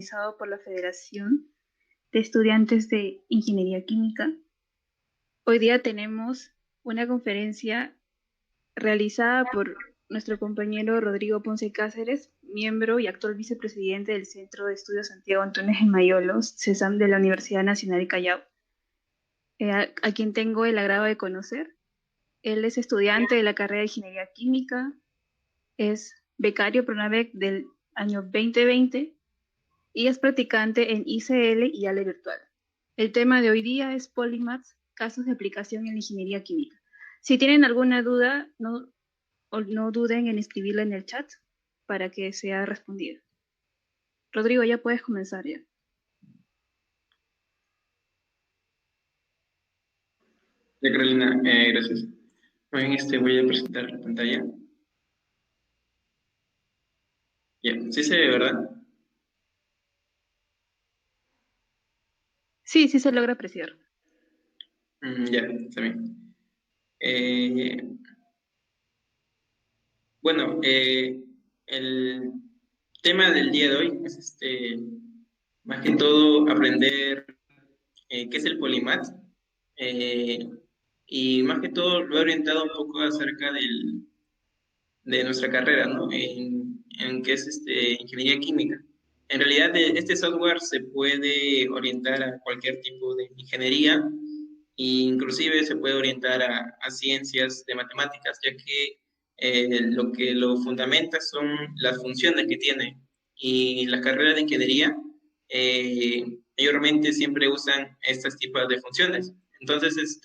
Organizado por la Federación de Estudiantes de Ingeniería Química. Hoy día tenemos una conferencia realizada por nuestro compañero Rodrigo Ponce Cáceres, miembro y actual vicepresidente del Centro de Estudios Santiago Antunes de Mayolos, CESAM de la Universidad Nacional de Callao, a quien tengo el agrado de conocer. Él es estudiante de la carrera de Ingeniería Química, es becario PRONAVEC del año 2020 y es practicante en ICL y ALE Virtual. El tema de hoy día es Polymaths, casos de aplicación en la ingeniería química. Si tienen alguna duda, no duden en escribirla en el chat para que sea respondida. Rodrigo, ya puedes comenzar ya. Ya, Carolina, gracias. Muy bien, voy a presentar la pantalla. Ya, sí se ve, ¿verdad? Sí, se logra apreciar. Ya, está bien. Eh, bueno, el tema del día de hoy es más que todo aprender qué es el Polymath, eh, y más que todo lo he orientado un poco acerca de nuestra carrera, ¿no? En qué es ingeniería química. En realidad, este software se puede orientar a cualquier tipo de ingeniería e inclusive se puede orientar a ciencias de matemáticas, ya que lo que lo fundamenta son las funciones que tiene. Y las carreras de ingeniería mayormente siempre usan estos tipos de funciones. Entonces,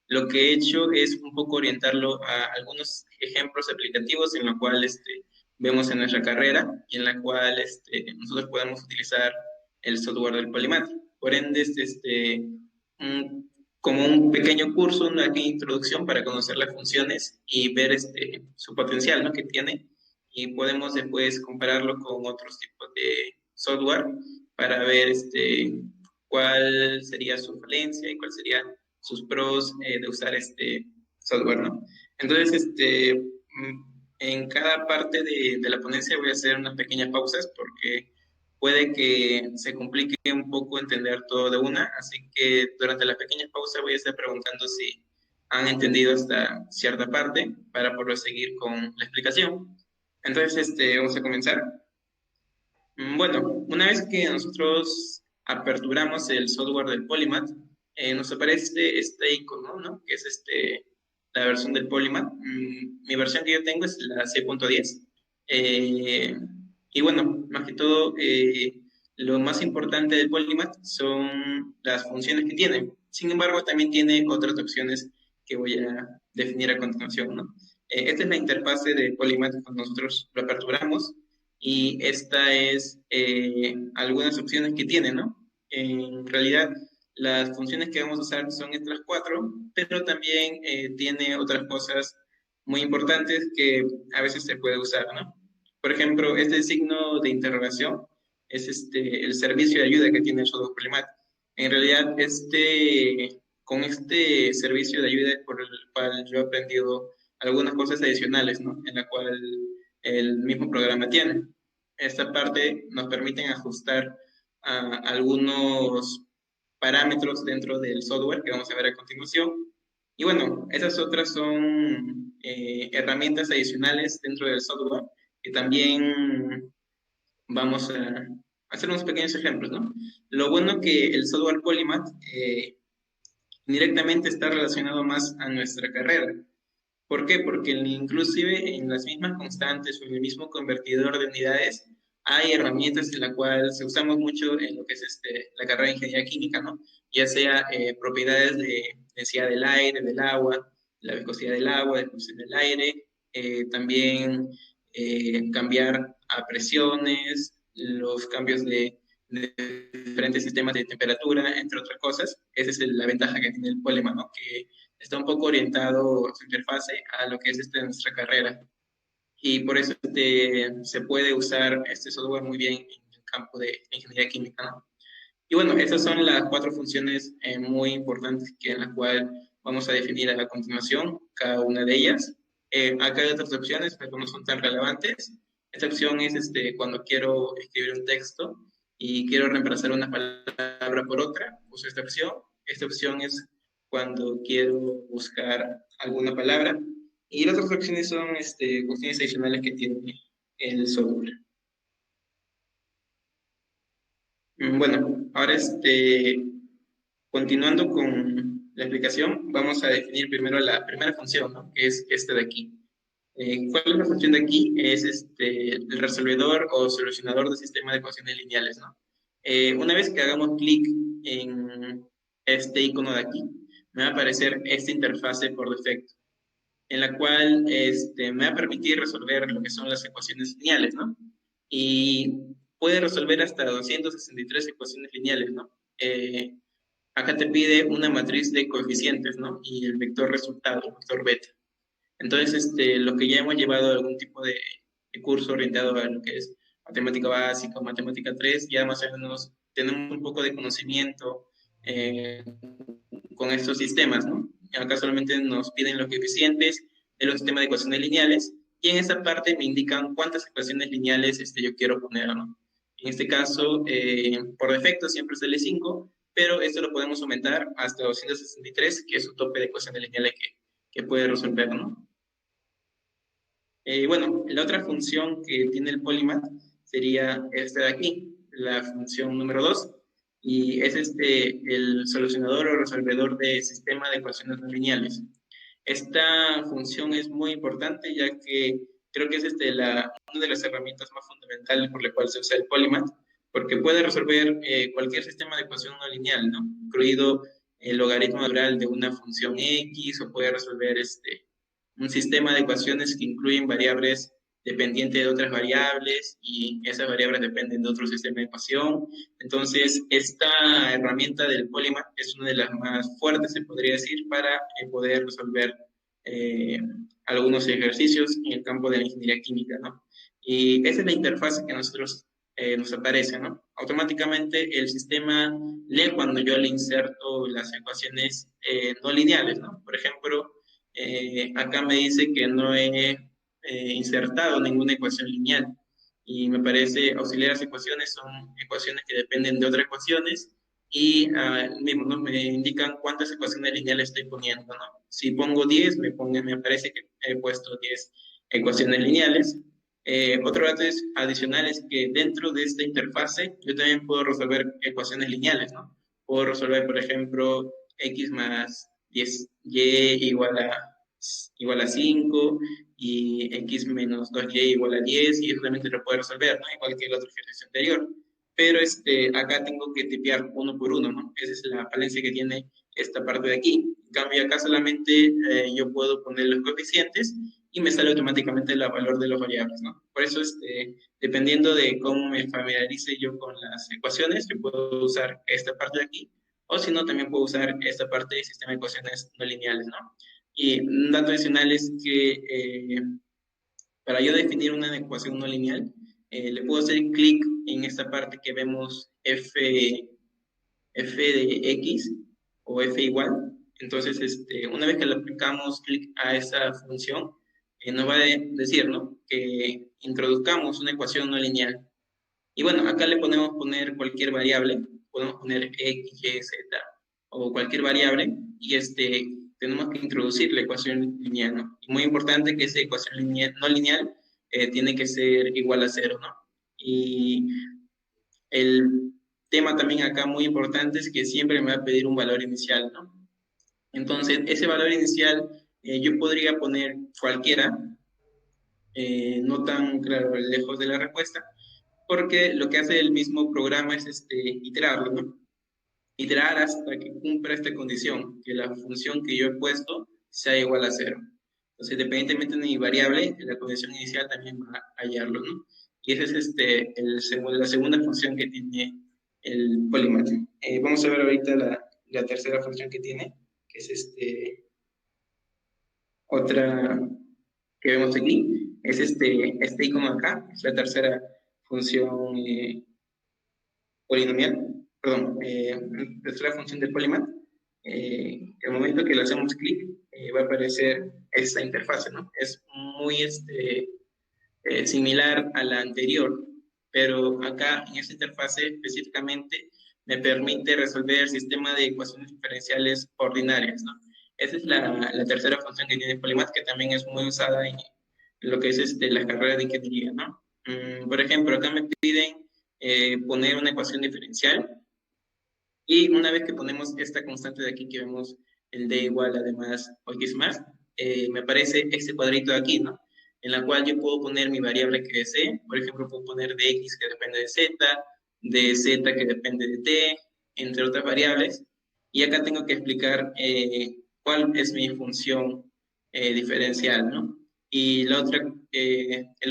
lo que he hecho es un poco orientarlo a algunos ejemplos aplicativos en los cuales vemos en nuestra carrera y en la cual nosotros podemos utilizar el software del Polymath. Por ende, como un pequeño curso, una pequeña introducción para conocer las funciones y ver su potencial, ¿no?, que tiene, y podemos después compararlo con otros tipos de software para ver cuál sería su falencia y cuál sería sus pros de usar este software, ¿no? Entonces, en cada parte de la ponencia voy a hacer unas pequeñas pausas porque puede que se complique un poco entender todo de una, así que durante las pequeñas pausas voy a estar preguntando si han entendido hasta cierta parte para poder seguir con la explicación. Entonces, vamos a comenzar. Bueno, una vez que nosotros aperturamos el software del Polymath, nos aparece este icono, ¿no?, que es la versión del Polymath. Mi versión que yo tengo es la 6.10. Y bueno, más que todo, lo más importante del Polymath son las funciones que tiene. Sin embargo, también tiene otras opciones que voy a definir a continuación, ¿no? Esta es la interfase de Polymath cuando nosotros lo aperturamos y esta es algunas opciones que tiene, ¿no? En realidad, las funciones que vamos a usar son estas cuatro, pero también tiene otras cosas muy importantes que a veces se puede usar, ¿no? Por ejemplo, este signo de interrogación es el servicio de ayuda que tiene el software Polymath. En realidad, con este servicio de ayuda por el cual yo he aprendido algunas cosas adicionales, ¿no?, en la cual el mismo programa tiene. Esta parte nos permite ajustar algunos parámetros dentro del software que vamos a ver a continuación. Y bueno, esas otras son herramientas adicionales dentro del software que también vamos a hacer unos pequeños ejemplos, ¿no? Lo bueno que el software Polymath directamente está relacionado más a nuestra carrera. ¿Por qué? Porque inclusive en las mismas constantes o en el mismo convertidor de unidades hay herramientas en la cual se usamos mucho en lo que es la carrera de ingeniería química, ¿no? Ya sea propiedades de densidad del aire, del agua, la viscosidad del agua, la dispersión del aire, también cambiar a presiones, los cambios de diferentes sistemas de temperatura, entre otras cosas. Esa es la ventaja que tiene el Polymath, ¿no?, que está un poco orientado su interfase a lo que es nuestra carrera. Y por eso se puede usar este software muy bien en el campo de ingeniería química, ¿no? Y bueno, esas son las cuatro funciones muy importantes en las cuales vamos a definir a continuación cada una de ellas. Acá hay otras opciones, pero no son tan relevantes. Esta opción es cuando quiero escribir un texto y quiero reemplazar una palabra por otra, uso esta opción. Esta opción es cuando quiero buscar alguna palabra. Y las otras opciones son cuestiones adicionales que tiene el software. Bueno, ahora continuando con la explicación, vamos a definir primero la primera función, ¿no? Que es esta de aquí. ¿Cuál es la función de aquí? Es el resolvedor o solucionador del sistema de ecuaciones lineales, ¿no? Una vez que hagamos clic en este icono de aquí, me va a aparecer esta interfase por defecto, en la cual me va a permitir resolver lo que son las ecuaciones lineales, ¿no? Y puede resolver hasta 263 ecuaciones lineales, ¿no? Acá te pide una matriz de coeficientes, ¿no? Y el vector resultado, el vector beta. Entonces, lo que ya hemos llevado a algún tipo de curso orientado a lo que es matemática básica o matemática 3, ya más o menos tenemos un poco de conocimiento eh, con estos sistemas, ¿no? Acá solamente nos piden los coeficientes de los sistemas de ecuaciones lineales y en esa parte me indican cuántas ecuaciones lineales yo quiero poner, ¿no? En este caso, por defecto siempre es L5, pero esto lo podemos aumentar hasta 263, que es su tope de ecuaciones lineales que puede resolver, ¿no? Bueno, la otra función que tiene el Polymath sería esta de aquí, la función número 2, y es el solucionador o resolvedor de sistema de ecuaciones no lineales. Esta función es muy importante ya que creo que es una de las herramientas más fundamentales por la cual se usa el Polymath, porque puede resolver cualquier sistema de ecuación no lineal, ¿no? Incluido el logaritmo natural de una función X, o puede resolver un sistema de ecuaciones que incluyen variables dependientes de otras variables y esas variables dependen de otro sistema de ecuación. Entonces, esta herramienta del Polymath es una de las más fuertes, se podría decir, para poder resolver eh, algunos ejercicios en el campo de la ingeniería química, ¿no? Y esa es la interfaz que a nosotros nos aparece, ¿no? Automáticamente el sistema lee cuando yo le inserto las ecuaciones no lineales, ¿no? Por ejemplo, acá me dice que no he insertado ninguna ecuación lineal y me parece auxiliares ecuaciones son ecuaciones que dependen de otras ecuaciones y mismo, ¿no? Me indican cuántas ecuaciones lineales estoy poniendo, ¿no? Si pongo 10, me parece que he puesto 10 ecuaciones lineales. Otro dato adicional es que dentro de esta interfase yo también puedo resolver ecuaciones lineales, ¿no? Puedo resolver, por ejemplo, x más 10y igual a 5 y x menos 2y igual a 10 y eso también te lo puede resolver, ¿no? Igual que el otro ejercicio anterior. Pero acá tengo que tipear uno por uno, ¿no? Esa es la falencia que tiene esta parte de aquí. En cambio, acá solamente yo puedo poner los coeficientes y me sale automáticamente el valor de las variables, ¿no? Por eso, dependiendo de cómo me familiarice yo con las ecuaciones, yo puedo usar esta parte de aquí, o si no, también puedo usar esta parte de sistema de ecuaciones no lineales, ¿no? Y un dato adicional es que para yo definir una ecuación no lineal, le puedo hacer clic en esta parte que vemos f de x o f igual. Entonces, una vez que le aplicamos clic a esa función, nos va a decir, ¿no? Que introduzcamos una ecuación no lineal. Y bueno, acá le podemos poner cualquier variable, podemos poner x, y, z o cualquier variable y tenemos que introducir la ecuación lineal, ¿no? Y muy importante que esa ecuación lineal, no lineal tiene que ser igual a 0, ¿no? Y el tema también acá muy importante es que siempre me va a pedir un valor inicial, ¿no? Entonces, ese valor inicial yo podría poner cualquiera, no tan claro lejos de la respuesta, porque lo que hace el mismo programa es iterarlo, ¿no? Iterar hasta que cumpla esta condición, que la función que yo he puesto sea igual a 0. Entonces, independientemente de mi variable, la condición inicial también va a hallarlo, ¿no? Y esa es la segunda función que tiene el Polymath. Vamos a ver ahorita la tercera función que tiene, que es otra que vemos aquí, es este icono acá, es la tercera función polinomial, perdón, tercera función del Polymath. El momento que le hacemos clic, va a aparecer esta interfase, ¿no? Es muy similar a la anterior, pero acá en esta interfase específicamente me permite resolver el sistema de ecuaciones diferenciales ordinarias, ¿no? Esa es la tercera función que tiene Polymath, que también es muy usada en lo que es la carrera de ingeniería, ¿no? Por ejemplo, acá me piden poner una ecuación diferencial y una vez que ponemos esta constante de aquí que vemos el d igual además o x más, me aparece este cuadrito de aquí, ¿no? En la cual yo puedo poner mi variable que desee. Por ejemplo, puedo poner de x que depende de z que depende de t, entre otras variables. Y acá tengo que explicar cuál es mi función diferencial, ¿no? Y el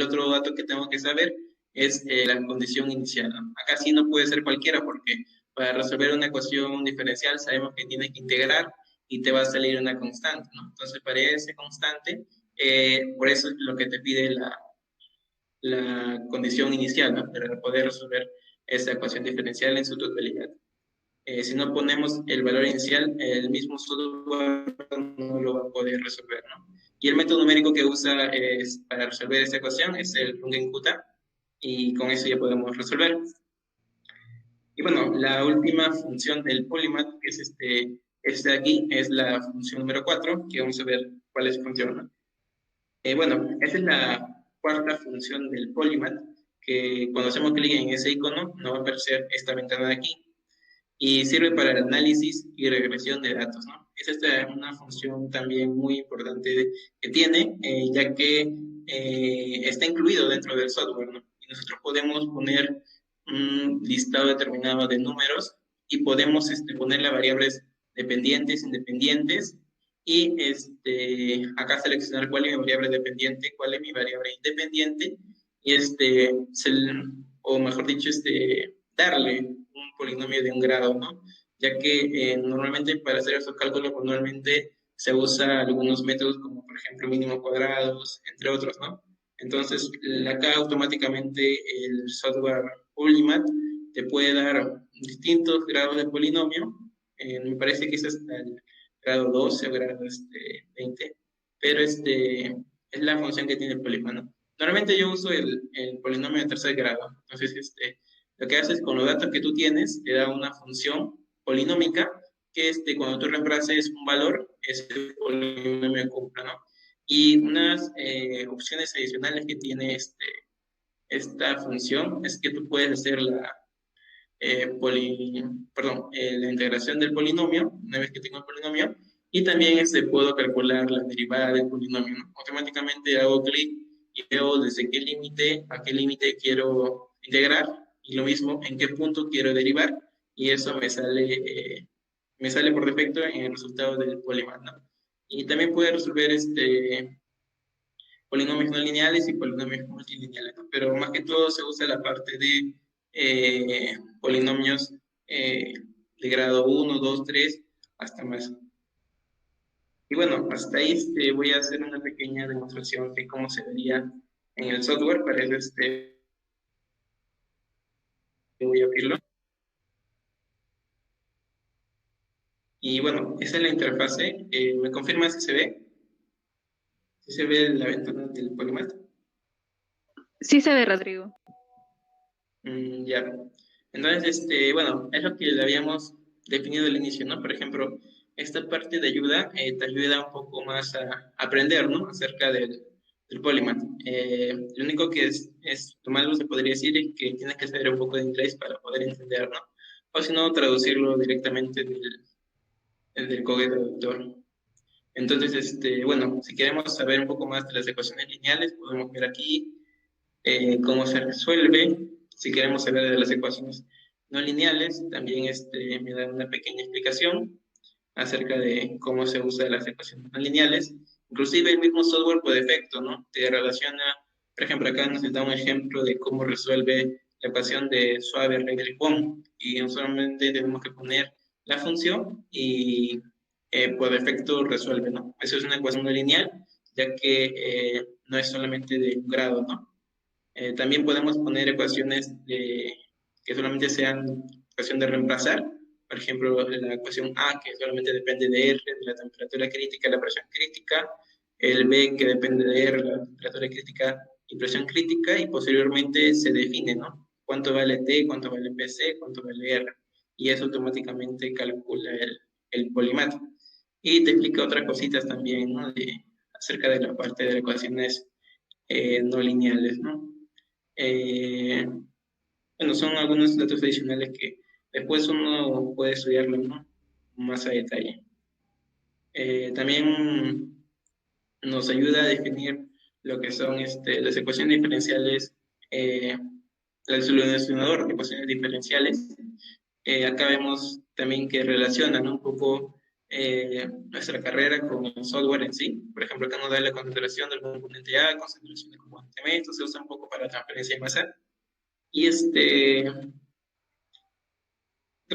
otro dato que tengo que saber es la condición inicial, ¿no? Acá sí no puede ser cualquiera porque para resolver una ecuación diferencial sabemos que tienes que integrar y te va a salir una constante, ¿no? Entonces, para esa constante, por eso es lo que te pide la condición inicial, ¿no? Para poder resolver esa ecuación diferencial en su totalidad. Si no ponemos el valor inicial, el mismo software no lo va a poder resolver, ¿no? Y el método numérico que usa para resolver esta ecuación es el Runge-Kutta, y con eso ya podemos resolver. Y bueno, la última función del Polymath, que es este de aquí, es la función número 4, que vamos a ver cuál es su función, ¿no? Bueno, esa es la cuarta función del Polymath, que cuando hacemos clic en ese icono nos va a aparecer esta ventana de aquí, y sirve para el análisis y regresión de datos, ¿no? Es una función también muy importante que tiene, ya que está incluido dentro del software, ¿no? Y nosotros podemos poner un listado determinado de números y podemos ponerle variables dependientes, independientes, y acá seleccionar cuál es mi variable dependiente, cuál es mi variable independiente, y o mejor dicho, darle un polinomio de un grado, ¿no? Ya que normalmente para hacer esos cálculos normalmente se usa algunos métodos como por ejemplo mínimo cuadrados, entre otros, ¿no? Entonces acá automáticamente el software Polymath te puede dar distintos grados de polinomio, me parece que es hasta el grado 12 o grado 20, pero es la función que tiene el Polymath, ¿no? Normalmente yo uso el polinomio de tercer grado, entonces lo que haces con los datos que tú tienes, te da una función polinómica que cuando tú reemplaces un valor, ese polinomio cumpla, ¿no? Y unas opciones adicionales que tiene esta función es que tú puedes hacer la integración del polinomio, una vez que tengo el polinomio, y también puedo calcular la derivada del polinomio, ¿no? Automáticamente hago clic y veo desde qué límite a qué límite quiero integrar, y lo mismo en qué punto quiero derivar, y eso me sale por defecto en el resultado del Polymath, ¿no? Y también puede resolver polinomios no lineales y polinomios multilineales, ¿no? Pero más que todo se usa la parte de polinomios de grado 1, 2, 3, hasta más. Y bueno, hasta ahí voy a hacer una pequeña demostración de cómo se vería en el software. Para eso voy a abrirlo. Y bueno, esa es la interfase. ¿Me confirma si se ve? ¿Si se ve la ventana del Polymath? Sí se ve, Rodrigo. Ya. Entonces, bueno, es lo que le habíamos definido al inicio, ¿no? Por ejemplo, esta parte de ayuda te ayuda un poco más a aprender, ¿no? Acerca del Polymath. Lo único que lo malo se podría decir es que tienes que saber un poco de inglés para poder entender, ¿no? O si no, traducirlo directamente del Google Traductor. Entonces, bueno, si queremos saber un poco más de las ecuaciones lineales, podemos ver aquí cómo se resuelve. Si queremos saber de las ecuaciones no lineales, también me da una pequeña explicación acerca de cómo se usa las ecuaciones no lineales. Inclusive el mismo software por defecto, ¿no? Te relaciona, por ejemplo, acá nos da un ejemplo de cómo resuelve la ecuación de Schwaber-Legendre-Wong, y solamente tenemos que poner la función y por defecto resuelve, ¿no? Eso es una ecuación no lineal, ya que no es solamente de un grado, ¿no? También podemos poner ecuaciones que solamente sean ecuación de reemplazar. Por ejemplo, la ecuación A, que solamente depende de R, de la temperatura crítica, la presión crítica. El B, que depende de R, la temperatura crítica y presión crítica. Y posteriormente se define, ¿no? cuánto vale T, cuánto vale PC, cuánto vale R. Y eso automáticamente calcula el polimato. Y te explica otras cositas también, ¿no? Acerca de la parte de ecuaciones no lineales, ¿no? Bueno, son algunos datos adicionales que después uno puede estudiarlo, ¿no? Más a detalle. También nos ayuda a definir lo que son las ecuaciones diferenciales, el solucionador de ecuaciones diferenciales. Acá vemos también que relaciona, ¿no? Un poco nuestra carrera con el software en sí. Por ejemplo, acá nos da la concentración del componente A, concentración del componente B, esto se usa un poco para transferencia de masa. Y otras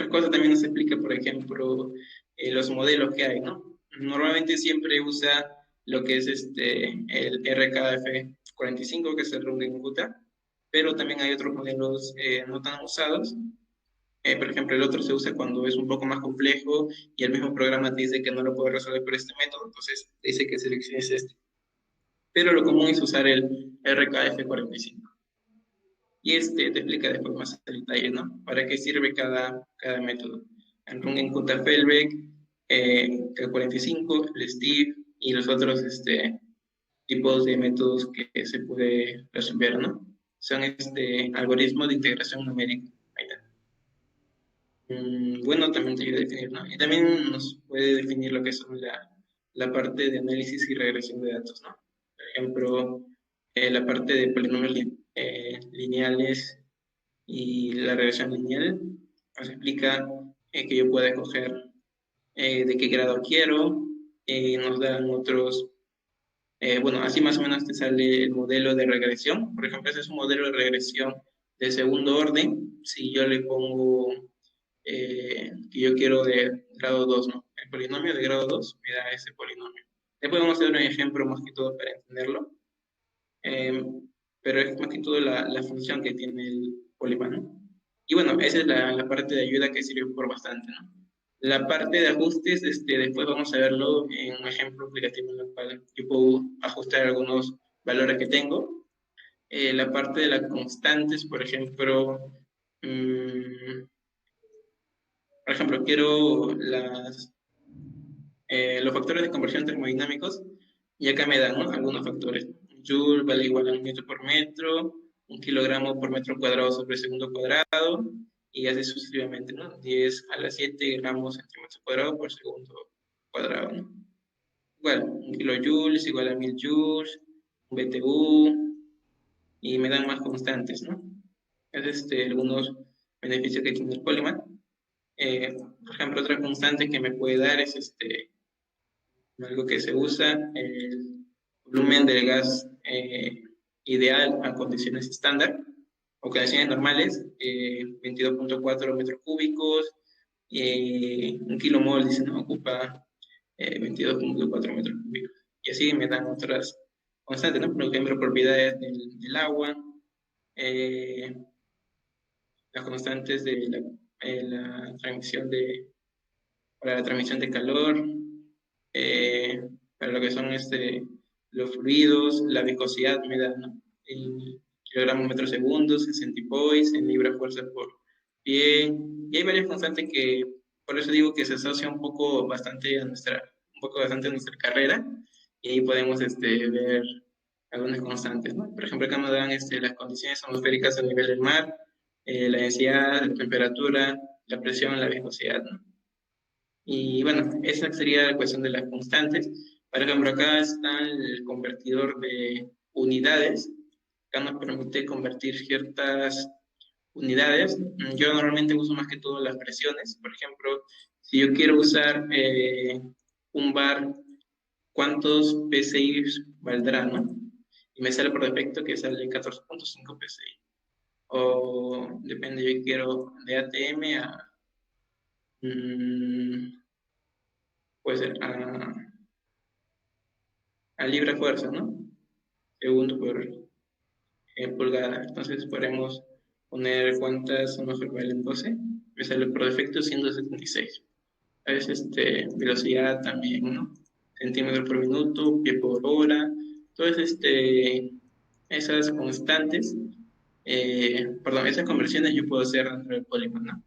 cosas también nos explica, por ejemplo, los modelos que hay, ¿no? Normalmente siempre usa lo que es el RKF45, que es el Runge-Kutta, pero también hay otros modelos no tan usados. Por ejemplo, el otro se usa cuando es un poco más complejo y el mismo programa te dice que no lo puede resolver por este método, entonces te dice que selecciones este. Pero lo común es usar el RKF45. Y te explica después más el detalle, ¿no? ¿Para qué sirve cada método? En Runge-Kutta-Feldbeck, el 45, el Steve y los otros tipos de métodos que se puede resolver, ¿no? Son algoritmos de integración numérica. Ahí está. Bueno, también te ayuda a definir, ¿no? Y también nos puede definir lo que son la parte de análisis y regresión de datos, ¿no? Por ejemplo, la parte de polinomios lineales y la regresión lineal nos explica que yo pueda escoger de qué grado quiero, nos dan otros, bueno, así más o menos te sale el modelo de regresión. Por ejemplo, ese es un modelo de regresión de segundo orden. Si yo le pongo que yo quiero de grado 2, ¿no? El polinomio de grado 2 me da ese polinomio. Después vamos a hacer un ejemplo más que todo para entenderlo, pero es más que todo la función que tiene el polígono. Y bueno, esa es la parte de ayuda que sirve por bastante, ¿no? La parte de ajustes, después vamos a verlo en un ejemplo aplicativo en el cual yo puedo ajustar algunos valores que tengo. La parte de las constantes, por ejemplo, quiero los factores de conversión termodinámicos y acá me dan, ¿no? Algunos factores. Joule vale igual a un metro por metro, un kilogramo por metro cuadrado sobre segundo cuadrado, y así sucesivamente, ¿no? 10 a la 7 gramos centímetro cuadrado por segundo cuadrado, ¿no? Igual, un kilojoule es igual a 1000 joules, un BTU, y me dan más constantes, ¿no? Es algunos beneficios que tiene el Polymath. Por ejemplo, otra constante que me puede dar es algo que se usa, el volumen del gas ideal a condiciones estándar o condiciones normales, 22.4 metros cúbicos, un kilomol, dice, ¿no? Ocupa 22.4 metros cúbicos. Y así me dan otras constantes, ¿no? Por ejemplo, propiedades del agua, las constantes de la transmisión para la transmisión de calor, para lo que son los fluidos, la viscosidad me da, ¿no? En kilogramos metros segundos, en centipoise, en libra fuerza por pie, y hay varias constantes que, por eso digo que se asocia un poco bastante a nuestra carrera, y ahí podemos ver algunas constantes, ¿no? Por ejemplo, acá nos dan las condiciones atmosféricas a nivel del mar, la densidad, la temperatura, la presión, la viscosidad, ¿no? Y bueno, esa sería la cuestión de las constantes. Por ejemplo, acá está el convertidor de unidades. Acá nos permite convertir ciertas unidades. Yo normalmente uso más que todo las presiones. Por ejemplo, si yo quiero usar un bar, ¿cuántos PSI valdrá, no? Y me sale por defecto que sale 14.5 PSI. O depende, yo quiero de ATM a... puede ser a libra fuerza, ¿no? Segundo por pulgada. Entonces podemos poner cuántas son los equivalentes 12. Me sale por defecto 176. A veces velocidad también, ¿no? Centímetros por minuto, pie por hora. Entonces, esas constantes Perdón, esas conversiones yo puedo hacer dentro del Polymath, ¿no?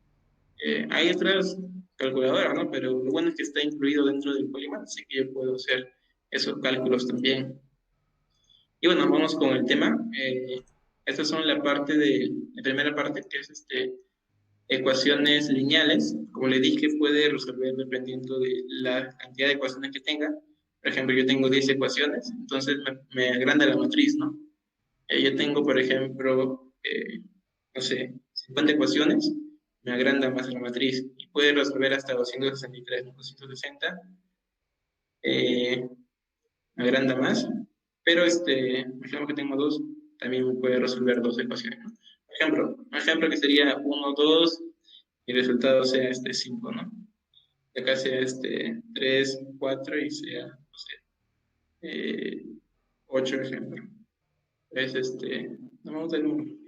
Hay otras calculadoras, ¿no? Pero lo bueno es que está incluido dentro del Polymath, así que yo puedo hacer esos cálculos también. Y bueno, vamos con el tema. Estas son la primera parte, que es ecuaciones lineales. Como le dije, puede resolver dependiendo de la cantidad de ecuaciones que tenga. Por ejemplo, yo tengo 10 ecuaciones, entonces me agranda la matriz, ¿no? Yo tengo, por ejemplo, no sé, 50 ecuaciones, me agranda más la matriz y puede resolver hasta 263, ¿no? 260, eh, me agranda más, pero por ejemplo que tengo dos, también me puede resolver dos ecuaciones, ¿no? Un ejemplo que sería uno 2 y el resultado sea 5, ¿no? Y acá sea 3 4 y sea, no sé, 8 ejemplo. Es no vamos a dar un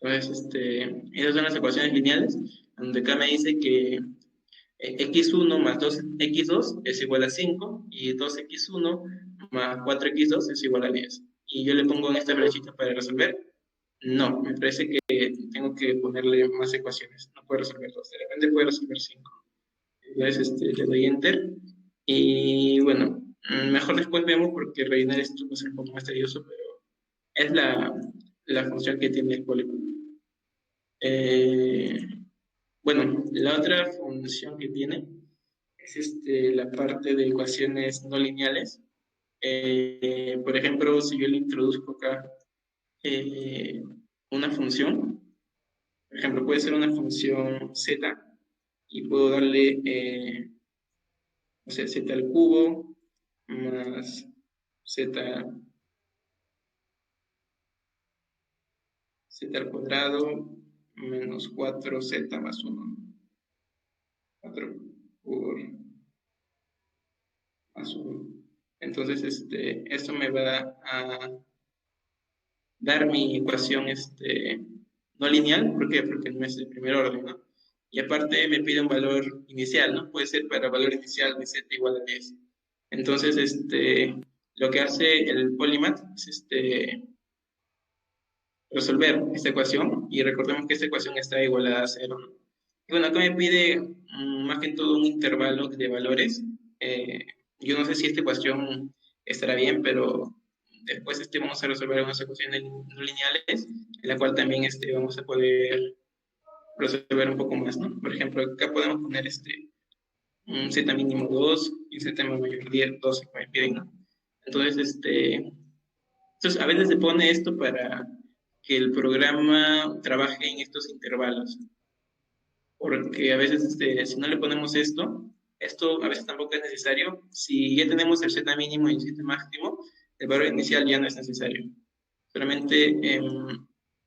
entonces, esas son las ecuaciones lineales, donde acá me dice que x1 más 2x2 es igual a 5 y 2x1 más 4x2 es igual a 10. Y yo le pongo en esta flechita para resolver. No, me parece que tengo que ponerle más ecuaciones. No puedo resolver dos, de repente puedo resolver 5. Entonces, le doy enter. Y bueno, mejor después vemos porque rellenar esto va a ser un poco más tedioso, pero es la función que tiene el polígono. Eh, bueno, la otra función que tiene es la parte de ecuaciones no lineales. Por ejemplo, si yo le introduzco acá eh, una función, por ejemplo, puede ser una función z y puedo darle, no sé, z al cubo más z, z al cuadrado menos 4z más 1. 4 por más 1. Entonces, esto me va a dar mi ecuación no lineal. ¿Por qué? Porque no es el primer orden, ¿no? Y aparte me pide un valor inicial, ¿no? Puede ser para valor inicial de z igual a 10. Entonces, lo que hace el Polymath es resolver esta ecuación y recordemos que esta ecuación está igualada a 0, ¿no? Y bueno, acá me pide más que todo un intervalo de valores. Eh, yo no sé si esta ecuación estará bien, pero después vamos a resolver unas ecuaciones no lineales, en la cual también vamos a poder resolver un poco más, ¿no? Por ejemplo, acá podemos poner un z mínimo 2 y z mayor 10, 12 que me piden, ¿no? Entonces, a veces se pone esto para que el programa trabaje en estos intervalos, porque a veces si no le ponemos esto a veces tampoco es necesario. Si ya tenemos el z mínimo y el z máximo, el valor inicial ya no es necesario. Solamente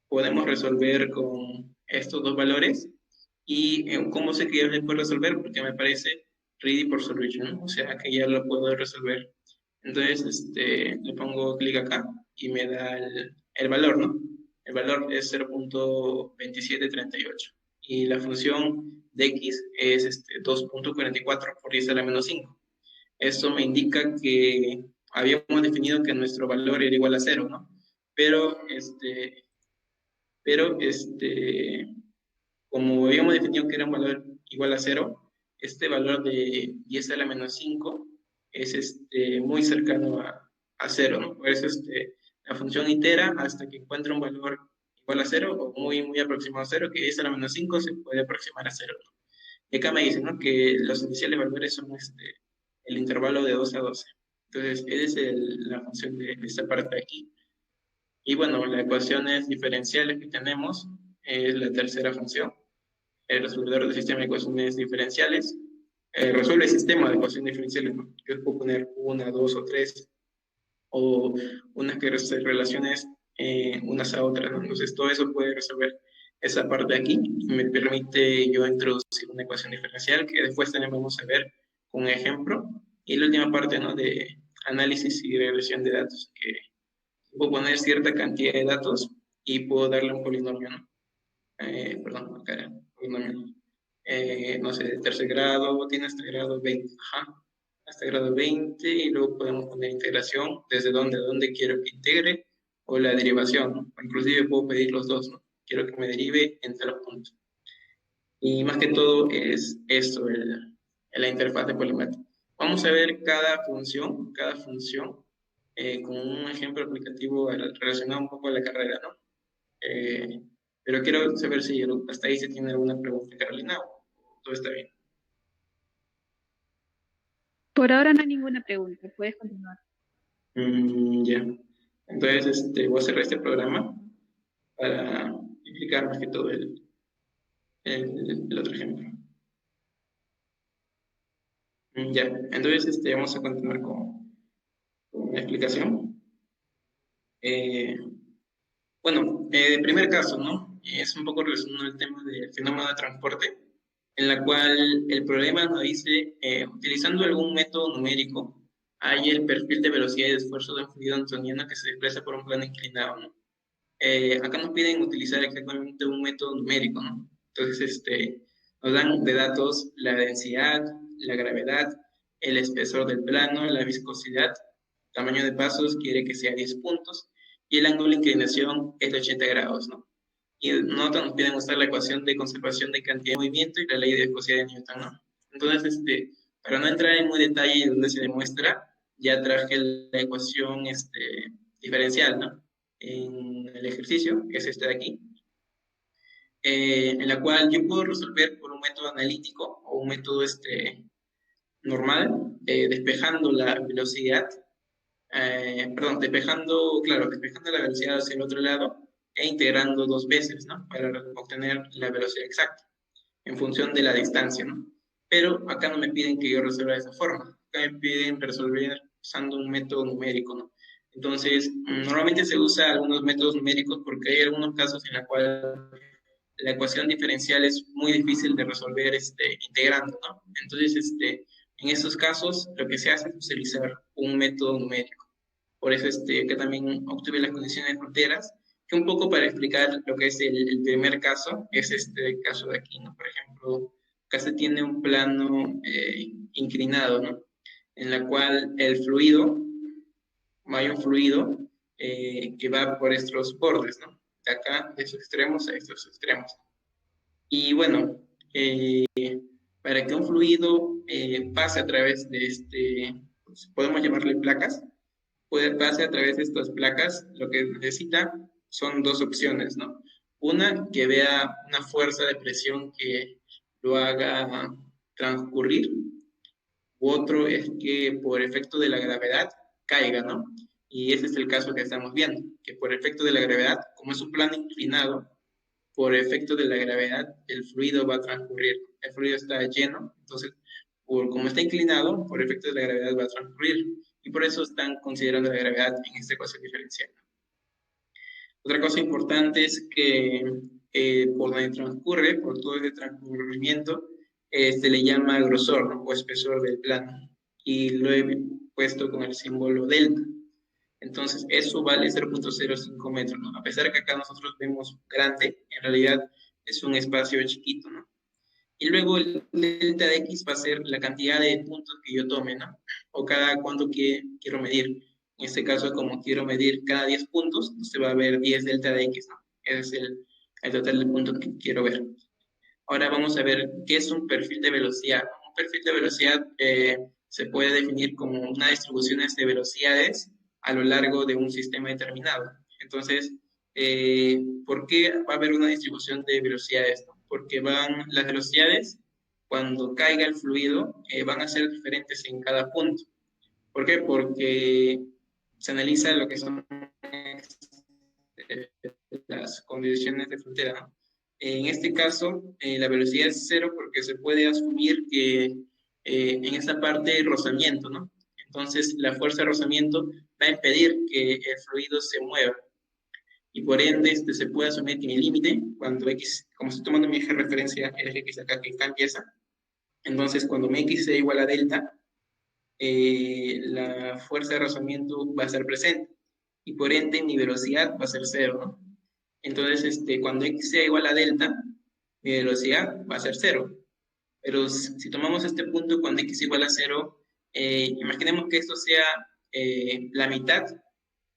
podemos resolver con estos dos valores. ¿Y cómo sé que ya se puede resolver? Porque me aparece ready for solution, ¿no? O sea que ya lo puedo resolver. Entonces, le pongo clic acá y me da el valor, ¿no? El valor es 0.2738 y la función de x es 2.44 por 10 a la menos 5. Esto me indica que habíamos definido que nuestro valor era igual a 0, ¿no? Pero, pero como habíamos definido que era un valor igual a 0, este valor de 10 a la menos 5 es muy cercano a 0, ¿no? Por eso la función itera hasta que encuentre un valor igual a 0 o muy, muy aproximado a 0, que 10 a la menos 5 se puede aproximar a 0, ¿no? Y acá me dicen, ¿no?, que los iniciales valores son el intervalo de 2 a 12. Entonces, esa es la función de esta parte de aquí. Y bueno, las ecuaciones diferenciales que tenemos es la tercera función. El resolvedor del sistema de ecuaciones diferenciales resuelve el sistema de ecuaciones diferenciales, ¿no? Yo puedo poner una, dos o tres, o unas que se relaciones unas a otras, ¿no? Entonces, todo eso puede resolver esa parte de aquí y me permite yo introducir una ecuación diferencial que después también vamos a ver con un ejemplo. Y la última parte, ¿no?, de análisis y regresión de datos, que puedo poner cierta cantidad de datos y puedo darle un polinomio, ¿no? Perdón, acá era polinomio. No sé, de tercer grado, tiene hasta grado 20, ajá, hasta grado 20, y luego podemos poner integración, desde dónde quiero que integre, o la derivación, ¿no? O inclusive puedo pedir los dos, ¿no? Quiero que me derive en tal punto. Y más que todo es esto, la interfaz de Polymath. Vamos a ver cada función con un ejemplo aplicativo relacionado un poco a la carrera, ¿no? Eh, pero quiero saber si hasta ahí se tiene alguna pregunta, Carolina, o todo está bien. Por ahora no hay ninguna pregunta, puedes continuar. Ya. Entonces, voy a cerrar este programa para explicar más que todo el otro ejemplo. Ya. Entonces, vamos a continuar con la explicación. Eh, Bueno, el primer caso, ¿no? Es un poco relacionado al tema del fenómeno de transporte, en la cual el problema nos dice, utilizando algún método numérico, hay el perfil de velocidad y de esfuerzo de un fluido newtoniano que se desplaza por un plano inclinado, ¿no? Acá nos piden utilizar exactamente un método numérico, ¿no? Entonces, nos dan de datos la densidad, la gravedad, el espesor del plano, la viscosidad, tamaño de pasos, quiere que sea 10 puntos, y el ángulo de inclinación es de 80 grados, ¿no? Y nosotros nos piden usar la ecuación de conservación de cantidad de movimiento y la ley de viscosidad de Newton, ¿no? Entonces, para no entrar en muy detalle donde se demuestra, ya traje la ecuación diferencial, ¿no? En el ejercicio, que es este de aquí, en la cual yo puedo resolver por un método analítico o un método normal, despejando la velocidad, perdón, despejando la velocidad hacia el otro lado e integrando dos veces, ¿no? Para obtener la velocidad exacta en función de la distancia, ¿no? Pero acá no me piden que yo resuelva de esa forma, acá me piden resolver usando un método numérico, ¿no? Entonces, normalmente se usa algunos métodos numéricos porque hay algunos casos en los cuales la ecuación diferencial es muy difícil de resolver integrando, ¿no? Entonces, en estos casos, lo que se hace es utilizar un método numérico. Por eso, que también obtuve las condiciones de fronteras, que un poco para explicar lo que es el primer caso, es este caso de aquí, ¿no? Por ejemplo, acá se tiene un plano inclinado, ¿no? En la cual el fluido, hay un fluido que va por estos bordes, ¿no? De acá, de esos extremos a estos extremos. Y bueno, para que un fluido pase a través de pues, podemos llamarle placas, pase a través de estas placas, lo que necesita son dos opciones, ¿no? Una, que vea una fuerza de presión que lo haga transcurrir, u otro es que por efecto de la gravedad caiga, ¿no? Y ese es el caso que estamos viendo, que por efecto de la gravedad, como es un plano inclinado, por efecto de la gravedad, el fluido va a transcurrir. El fluido está lleno, entonces, como está inclinado, por efecto de la gravedad va a transcurrir. Y por eso están considerando la gravedad en esta ecuación diferencial. Otra cosa importante es que por donde transcurre, por todo ese transcurrimiento, se le llama grosor, ¿no? O espesor del plano. Y lo he puesto con el símbolo delta. Entonces, eso vale 0.05 metros, ¿no? A pesar que acá nosotros vemos grande, en realidad es un espacio chiquito, ¿no? Y luego el delta de x va a ser la cantidad de puntos que yo tome, ¿no? O cada cuánto quiero medir. En este caso, como quiero medir cada 10 puntos, se va a ver 10 delta de x, ¿no? Ese es el total de puntos que quiero ver. Ahora vamos a ver qué es un perfil de velocidad. Un perfil de velocidad se puede definir como una distribución de velocidades a lo largo de un sistema determinado. Entonces, ¿por qué va a haber una distribución de velocidades? Porque las velocidades, cuando caiga el fluido, van a ser diferentes en cada punto. ¿Por qué? Porque se analiza lo que son las condiciones de frontera, ¿no? En este caso, la velocidad es cero porque se puede asumir que en esta parte hay rozamiento, ¿no? Entonces, la fuerza de rozamiento va a impedir que el fluido se mueva. Y por ende, se puede asumir que mi límite, cuando x, como estoy tomando mi eje de referencia, el eje x acá que está empieza, entonces cuando mi x sea igual a delta, la fuerza de rozamiento va a ser presente. Y por ende, mi velocidad va a ser cero, ¿no? Entonces, cuando x sea igual a delta, mi velocidad va a ser cero. Pero si tomamos este punto cuando x igual a cero, imaginemos que esto sea la mitad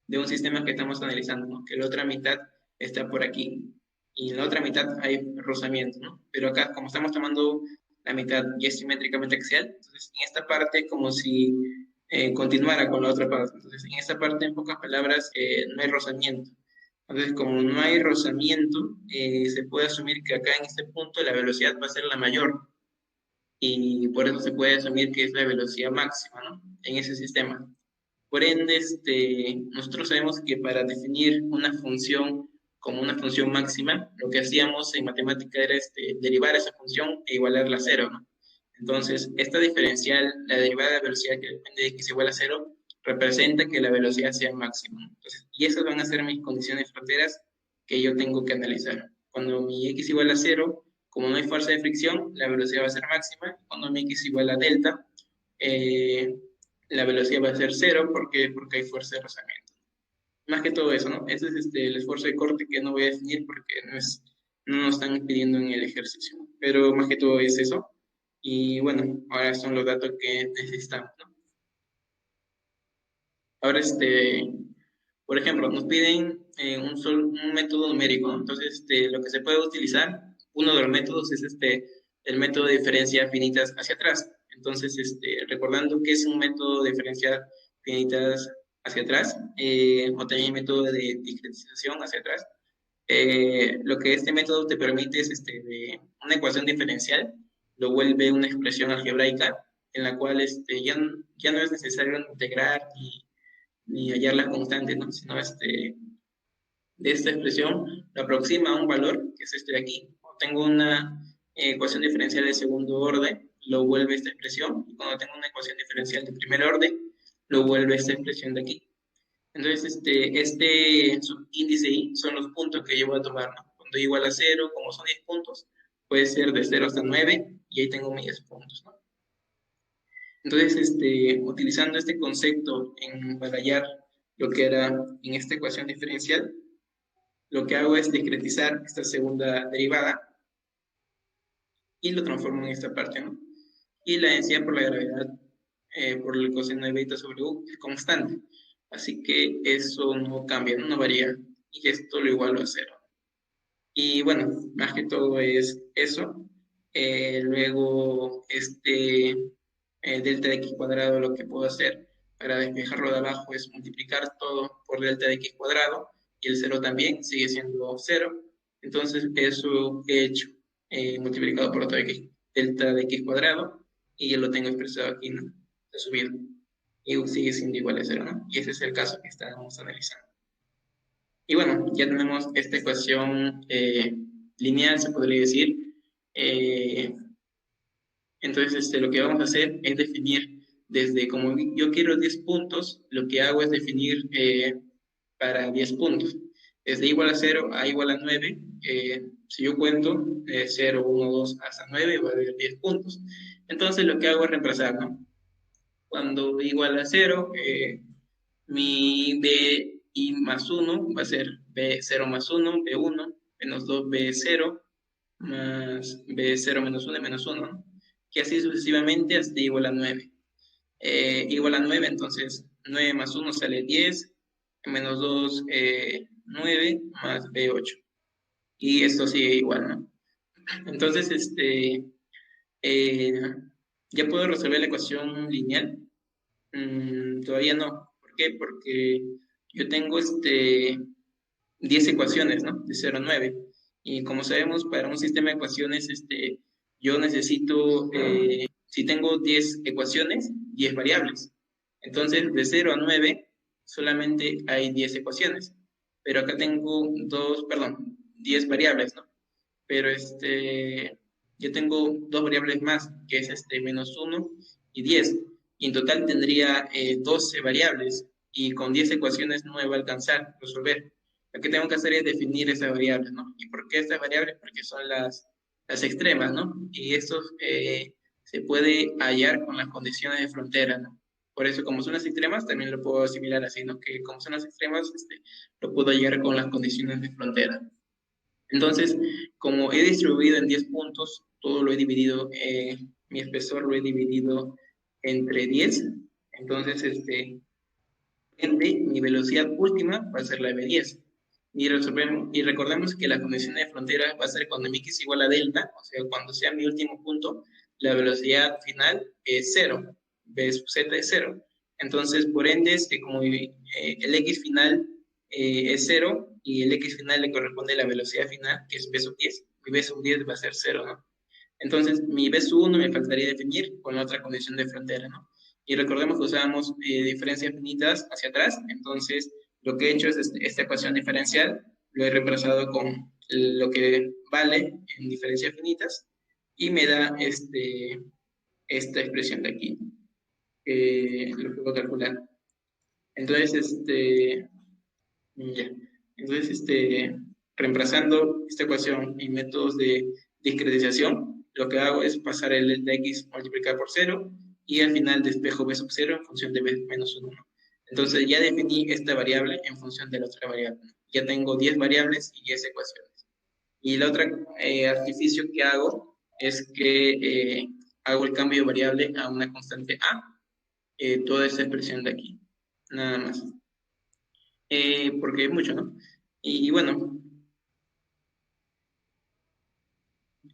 de un sistema que estamos analizando, ¿no? Que la otra mitad está por aquí y en la otra mitad hay rozamiento, ¿no? Pero acá, como estamos tomando la mitad ya es simétricamente axial, entonces en esta parte como si continuara con la otra parte. Entonces en esta parte, en pocas palabras, no hay rozamiento. Entonces, como no hay rozamiento, se puede asumir que acá en este punto la velocidad va a ser la mayor y por eso se puede asumir que es la velocidad máxima, ¿no? En ese sistema. Por ende, nosotros sabemos que para definir una función como una función máxima, lo que hacíamos en matemática era derivar esa función e igualarla a cero, ¿no? Entonces, esta diferencial, la derivada de velocidad que depende de x igual a cero, representa que la velocidad sea máxima, ¿no? Entonces, y esas van a ser mis condiciones fronteras que yo tengo que analizar. Cuando mi x igual a cero, como no hay fuerza de fricción, la velocidad va a ser máxima. Cuando mi x igual a delta, eh, la velocidad va a ser cero porque hay fuerza de rozamiento. Más que todo eso, ¿no? Ese es el esfuerzo de corte que no voy a definir porque no nos están pidiendo en el ejercicio, ¿no? Pero más que todo es eso. Y bueno, ahora son los datos que necesitamos, ¿no? Ahora, por ejemplo, nos piden un método numérico, ¿no? Entonces, lo que se puede utilizar, uno de los métodos es el método de diferencia finitas hacia atrás. Entonces, recordando que es un método de diferencia finitas hacia atrás, o también método de discretización hacia atrás, lo que este método te permite es de una ecuación diferencial, lo vuelve una expresión algebraica en la cual ya no es necesario integrar ni hallar la constante, ¿no? Sino de esta expresión lo aproxima a un valor, que es este de aquí. Cuando tengo una ecuación diferencial de segundo orden, lo vuelve esta expresión, y cuando tengo una ecuación diferencial de primer orden, lo vuelve esta expresión de aquí. Entonces, este subíndice I son los puntos que yo voy a tomar, ¿no? Cuando igual a 0, como son 10 puntos, puede ser de 0 hasta 9, y ahí tengo mis 10 puntos, ¿no? Entonces, utilizando este concepto para hallar lo que era en esta ecuación diferencial, lo que hago es discretizar esta segunda derivada y lo transformo en esta parte, ¿no? Y la densidad por la gravedad, por el coseno de beta sobre u, es constante. Así que eso no cambia, no varía. Y esto lo igualo a cero. Y bueno, más que todo es eso. Luego, delta de x cuadrado, lo que puedo hacer para despejarlo de abajo es multiplicar todo por delta de x cuadrado, y el 0 también sigue siendo 0. Entonces, eso he hecho, multiplicado por delta de x cuadrado, y ya lo tengo expresado aquí, ¿no? De subido. Y sigue siendo igual a 0, ¿no? Y ese es el caso que estábamos analizando. Y bueno, ya tenemos esta ecuación lineal, se podría decir. Eh, entonces, lo que vamos a hacer es definir desde, como yo quiero 10 puntos, lo que hago es definir para 10 puntos. Desde igual a 0 a igual a 9, si yo cuento 0, 1, 2 hasta 9, va a haber 10 puntos. Entonces, lo que hago es reemplazar, ¿no? Cuando igual a 0, mi b i más 1 va a ser b0 más 1, b1, menos 2, b0, más b0 menos 1 y menos 1, ¿no? Y así sucesivamente hasta igual a 9. Igual a 9, entonces 9 más 1 sale 10, menos 2, 9, más b8. Y esto sigue igual, ¿no? Entonces, eh, ¿ya puedo resolver la ecuación lineal? Todavía no. ¿Por qué? Porque yo tengo 10 ecuaciones, ¿no? De 0 a 9. Y como sabemos, para un sistema de ecuaciones, yo necesito, si tengo 10 ecuaciones, 10 variables. Entonces, de 0 a 9, solamente hay 10 ecuaciones. Pero acá tengo 10 variables, ¿no? Pero yo tengo dos variables más, que es menos 1 y 10. Y en total tendría 12 variables. Y con 10 ecuaciones no me va a alcanzar resolver. Lo que tengo que hacer es definir esas variables, ¿no? ¿Y por qué estas variables? Porque son las extremas, ¿no? Y esto se puede hallar con las condiciones de frontera, ¿no? Por eso, como son las extremas, también lo puedo asimilar así, ¿no? Que como son las extremas, lo puedo hallar con las condiciones de frontera. Entonces, como he distribuido en 10 puntos, todo lo he dividido, mi espesor lo he dividido entre 10. Entonces, Mi velocidad última va a ser la v10. Y recordemos que la condición de frontera va a ser cuando mi x es igual a delta, o sea, cuando sea mi último punto, la velocidad final es cero, v sub z es cero. Entonces, por ende, como el x final es cero y el x final le corresponde a la velocidad final, que es v sub 10, mi v sub 10 va a ser cero, ¿no? Entonces, mi v sub 1 me faltaría definir con la otra condición de frontera, ¿no? Y recordemos que usábamos diferencias finitas hacia atrás, entonces lo que he hecho es esta ecuación diferencial, lo he reemplazado con lo que vale en diferencias finitas y me da esta expresión de aquí, lo que puedo calcular. Entonces, ya. Entonces, reemplazando esta ecuación en métodos de discretización, lo que hago es pasar el delta x multiplicar por 0 y al final despejo b sub 0 en función de b menos 1. Entonces ya definí esta variable en función de la otra variable. Ya tengo 10 variables y 10 ecuaciones. Y el otro artificio que hago es que hago el cambio de variable a una constante a, toda esta expresión de aquí, nada más. Porque es mucho, ¿no? Y bueno,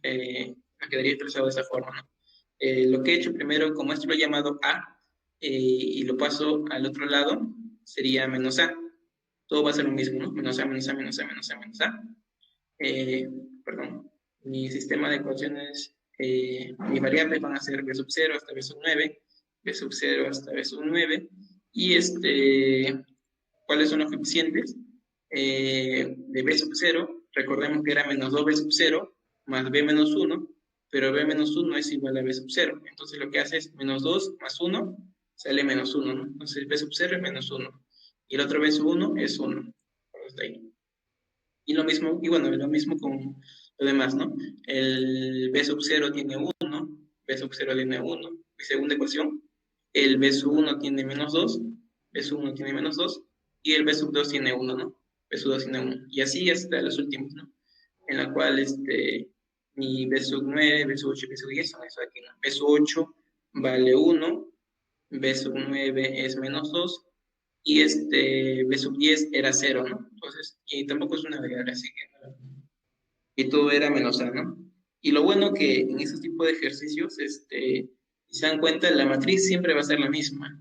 me quedaría expresado de esa forma, ¿no? Lo que he hecho primero, como esto lo he llamado a, y lo paso al otro lado, sería menos a. Todo va a ser lo mismo, ¿no? Menos a, menos a, menos a, menos a, menos a. Perdón. Mi sistema de ecuaciones, mis variables van a ser b sub 0 hasta b sub 9, b sub 0 hasta b sub 9, y ¿cuáles son los coeficientes? De b sub 0, recordemos que era menos 2b sub 0 más b menos 1, pero b menos 1 es igual a b sub 0. Entonces lo que hace es menos 2 más 1, sale menos 1, ¿no? Entonces b sub 0 es menos 1. Y el otro b sub 1 es 1. Está ahí. Y lo mismo, y bueno, lo mismo con lo demás, ¿no? El b sub 0 tiene 1, b sub 0 tiene 1. Mi segunda ecuación, el b sub 1 tiene menos 2, b sub 1 tiene menos 2, y el b sub 2 tiene 1, ¿no? B sub 2 tiene 1. Y así hasta los últimos, ¿no? En la cual mi B sub 9, B sub 8 y B sub 10 son eso de aquí, ¿no? B sub 8 vale 1, B sub 9 es menos 2, y B sub 10 era 0, ¿no? Entonces, y tampoco es una variable, así que, y todo era menos A, ¿no? Y lo bueno que en ese tipo de ejercicios, si se dan cuenta, la matriz siempre va a ser la misma.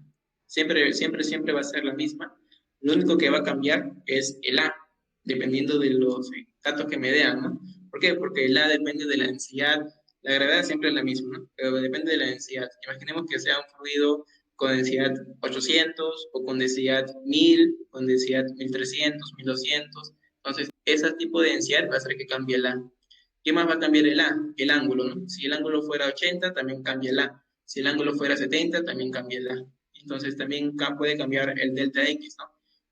Siempre, siempre, siempre va a ser la misma. Lo único que va a cambiar es el A, dependiendo de los datos que me den, ¿no? ¿Por qué? Porque el A depende de la densidad. La gravedad siempre es la misma, ¿no? Pero depende de la densidad. Imaginemos que sea un fluido con densidad 800 o con densidad 1000, con densidad 1300, 1200. Entonces, ese tipo de densidad va a hacer que cambie el A. ¿Qué más va a cambiar el A? El ángulo, ¿no? Si el ángulo fuera 80, también cambia el A. Si el ángulo fuera 70, también cambia el A. Entonces, también puede cambiar el delta X, ¿no?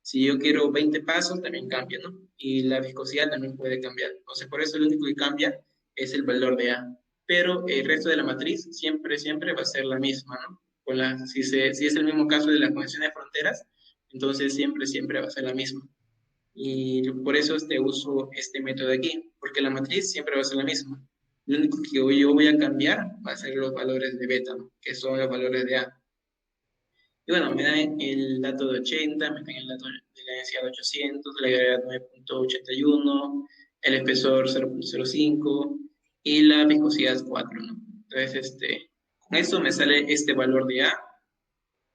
Si yo quiero 20 pasos, también cambia, ¿no? Y la viscosidad también puede cambiar. Entonces, por eso lo único que cambia es el valor de A. Pero el resto de la matriz siempre, siempre va a ser la misma, ¿no? Si es el mismo caso de la condición de fronteras, entonces siempre, siempre va a ser la misma. Y por eso uso este método de aquí, porque la matriz siempre va a ser la misma. Lo único que yo voy a cambiar va a ser los valores de beta, ¿no? Que son los valores de A. Y bueno, me dan el dato de 80, me dan el dato de la densidad de 800, la gravedad 9.81, el espesor 0.05 y la viscosidad 4, ¿no? Entonces, con esto me sale este valor de A,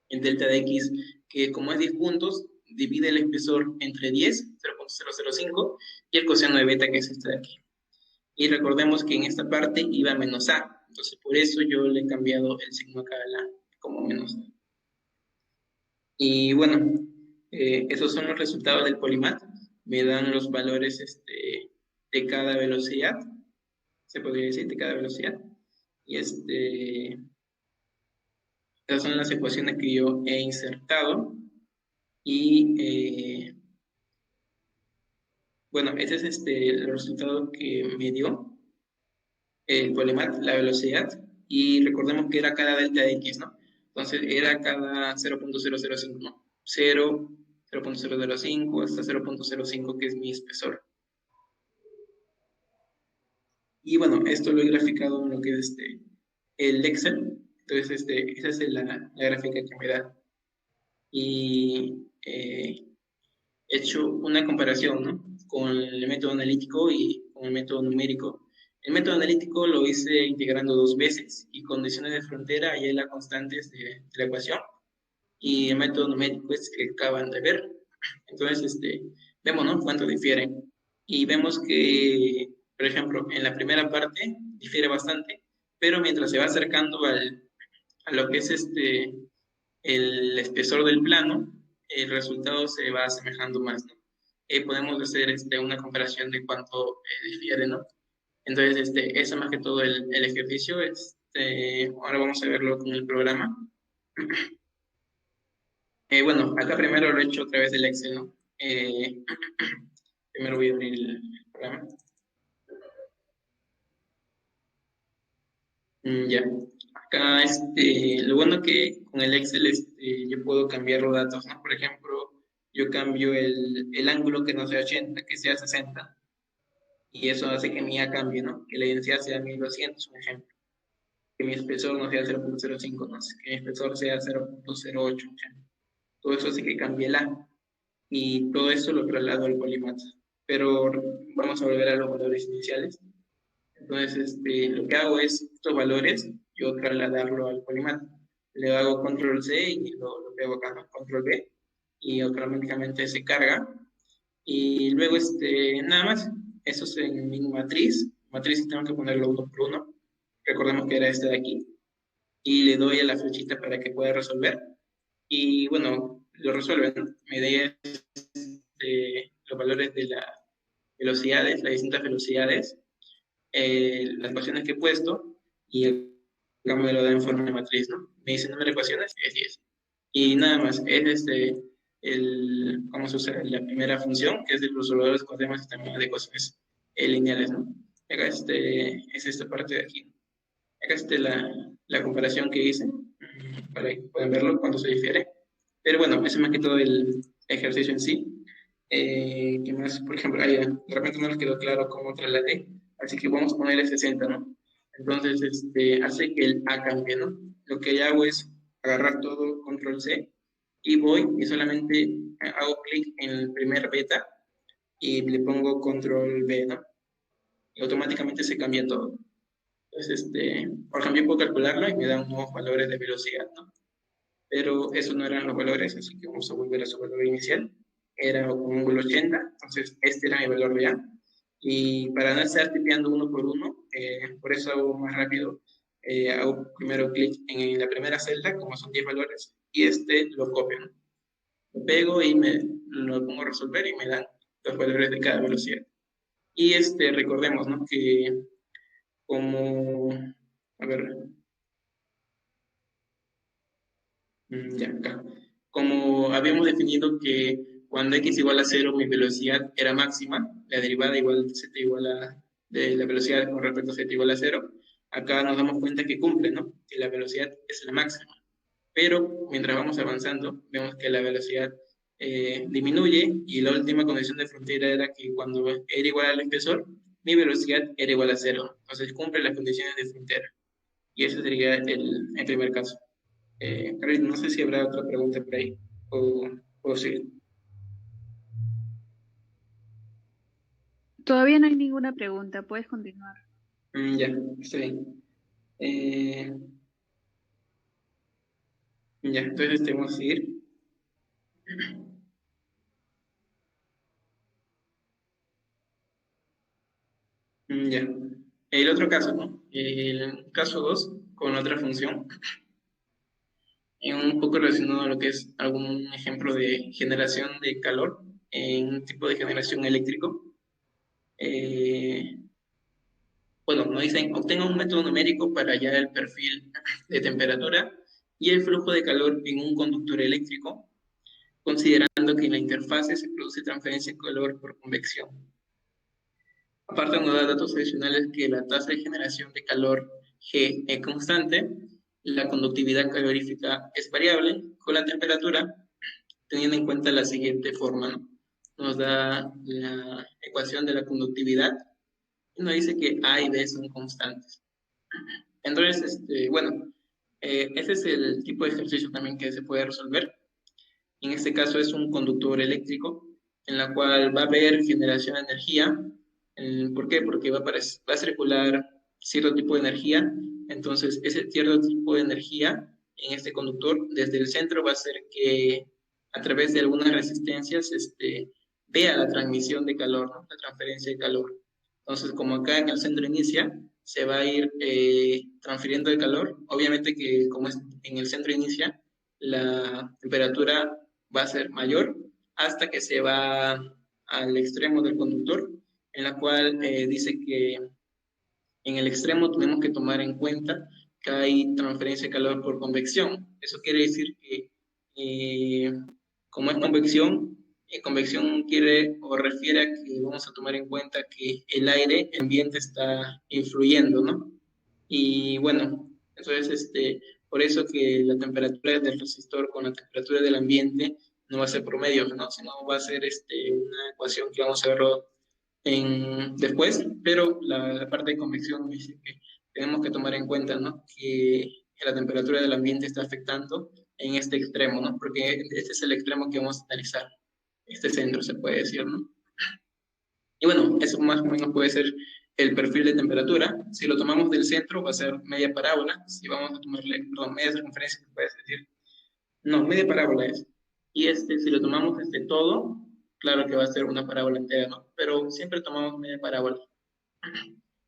el delta de X, que como es 10 puntos, divide el espesor entre 10, 0.005, y el coseno de beta, que es este de aquí. Y recordemos que en esta parte iba menos A, entonces por eso yo le he cambiado el signo acá a la como menos A. Y bueno, esos son los resultados del Polymath. Me dan los valores de cada velocidad, se podría decir, de cada velocidad. Y esas son las ecuaciones que yo he insertado. Y bueno, ese es el resultado que me dio el Polymath, la velocidad. Y recordemos que era cada delta X, ¿no? Entonces era cada 0.005, ¿no? 0, 0.005 hasta 0.05, que es mi espesor. Y bueno, esto lo he graficado en lo que es el Excel. Entonces, esa es la gráfica que me da. Y hecho una comparación, ¿no? Con el método analítico y con el método numérico. El método analítico lo hice integrando 2 veces y condiciones de frontera hallé las constantes de la ecuación, y el método numérico es el que acaban de ver. Entonces, vemos, ¿no? Cuánto difieren. Y vemos que, por ejemplo, en la primera parte difiere bastante, pero mientras se va acercando a lo que es el espesor del plano, el resultado se va asemejando más, ¿no? Podemos hacer una comparación de cuánto difiere, ¿no? Entonces, eso más que todo el ejercicio. Ahora vamos a verlo con el programa. Bueno, acá primero lo he hecho a través del Excel, ¿no? Primero voy a abrir el programa. Ya. Acá, lo bueno que con el Excel, yo puedo cambiar los datos, ¿no? Por ejemplo, yo cambio el ángulo que no sea 80, que sea 60, y eso hace que mi A cambie, ¿no? Que la densidad sea 1200, un ejemplo. Que mi espesor no sea 0.05, no sé, que mi espesor sea 0.08, un ejemplo. Todo eso hace que cambie el A, y todo eso lo traslado al Polymath. Pero vamos a volver a los valores iniciales. Entonces, lo que hago es estos valores, yo trasladarlo al Polymath. Le hago control C y lo pego acá, ¿no? Control V, y automáticamente se carga. Y luego, nada más, eso es en mi matriz. Matriz tengo que ponerlo uno por uno. Recordemos que era este de aquí. Y le doy a la flechita para que pueda resolver. Y bueno, lo resuelven. Me da los valores de las velocidades, las distintas velocidades, las ecuaciones que he puesto, y el cambio me lo da en forma de matriz, ¿no? Me dice número de ecuaciones, es 10. Y nada más, es vamos a usar la primera función, que es de los valores con temas también de ecuaciones lineales, ¿no? Acá es esta parte de aquí. Acá la comparación que hice, para que puedan verlo, cuánto se difiere. Pero bueno, eso más que todo el ejercicio en sí. ¿Qué más? Por ejemplo, ahí, de repente no les quedó claro cómo trasladé, así que vamos a ponerle 60, ¿no? Entonces, hace que el A cambie, ¿no? Lo que hago es agarrar todo, control C, y voy y solamente hago clic en el primer beta y le pongo control B, ¿no? Y automáticamente se cambia todo. Entonces, por ejemplo, yo puedo calcularlo y me dan nuevos valores de velocidad, ¿no? Pero esos no eran los valores, así que vamos a volver a su valor inicial. Era un ángulo 80, entonces este era mi valor de A. Y para no estar tipeando uno por uno, por eso hago más rápido, hago primero clic en la primera celda, como son 10 valores, y lo copio, ¿no? Lo pego y lo pongo a resolver y me dan los valores de cada velocidad. Y recordemos, ¿no? Que como, a ver, ya acá. Como habíamos definido que cuando x igual a 0 mi velocidad era máxima, la derivada igual z igual a de la velocidad con respecto a z igual a 0, acá nos damos cuenta que cumple, ¿no? Que la velocidad es la máxima. Pero mientras vamos avanzando, vemos que la velocidad disminuye, y la última condición de frontera era que cuando era igual al espesor, mi velocidad era igual a 0. Entonces cumple las condiciones de frontera. Y ese sería el primer caso. Carlos, no sé si habrá otra pregunta por ahí, o sí. Todavía no hay ninguna pregunta, puedes continuar. Ya, está bien. Eh, ya, entonces tenemos que seguir. Ya. El otro caso, ¿no? El caso 2 con otra función, un poco relacionado a lo que es algún ejemplo de generación de calor en un tipo de generación eléctrico. Eh, bueno, nos dicen, obtenga un método numérico para hallar el perfil de temperatura y el flujo de calor en un conductor eléctrico, considerando que en la interfase se produce transferencia de calor por convección. Aparte, nos da datos adicionales que la tasa de generación de calor G es constante, la conductividad calorífica es variable con la temperatura, teniendo en cuenta la siguiente forma, ¿no? Nos da la ecuación de la conductividad y nos dice que A y B son constantes. Entonces, bueno, ese es el tipo de ejercicio también que se puede resolver. En este caso es un conductor eléctrico, en la cual va a haber generación de energía. ¿Por qué? Porque va a circular cierto tipo de energía. Entonces, ese cierto tipo de energía en este conductor, desde el centro, va a hacer que a través de algunas resistencias vea la transmisión de calor, ¿no? La transferencia de calor. Entonces, como acá en el centro inicia, se va a ir transfiriendo el calor. Obviamente que como es en el centro inicia, la temperatura va a ser mayor hasta que se va al extremo del conductor, en la cual dice que en el extremo tenemos que tomar en cuenta que hay transferencia de calor por convección. Eso quiere decir que eh, como es convección quiere o refiere a que vamos a tomar en cuenta que el aire, el ambiente está influyendo, ¿no? Y bueno, entonces, por eso que la temperatura del resistor con la temperatura del ambiente no va a ser promedio, ¿no? Sino va a ser una ecuación que vamos a verlo después, pero la parte de convección dice que tenemos que tomar en cuenta, ¿no? Que la temperatura del ambiente está afectando en este extremo, ¿no? Porque este es el extremo que vamos a analizar, este centro se puede decir, ¿no? Y bueno, eso más o menos puede ser el perfil de temperatura. Si lo tomamos del centro, va a ser media parábola. Si vamos a tomarle, perdón, media circunferencia, se puede decir. No, media parábola es. Y si lo tomamos todo, claro que va a ser una parábola entera, ¿no? Pero siempre tomamos media parábola.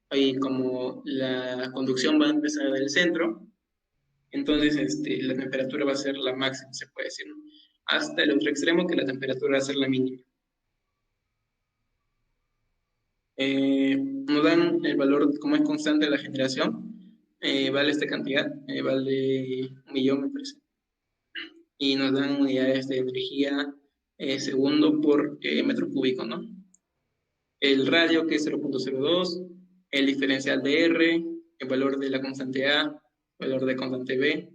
Ahí como la conducción va a empezar del centro, entonces la temperatura va a ser la máxima, se puede decir, ¿no? Hasta el otro extremo, que la temperatura va a ser la mínima. Nos dan el valor, como es constante la generación, vale esta cantidad, vale 1.000.000, me parece. Y nos dan unidades de energía segundo por metro cúbico, ¿no? El radio, que es 0.02, el diferencial de R, el valor de la constante A, el valor de constante B,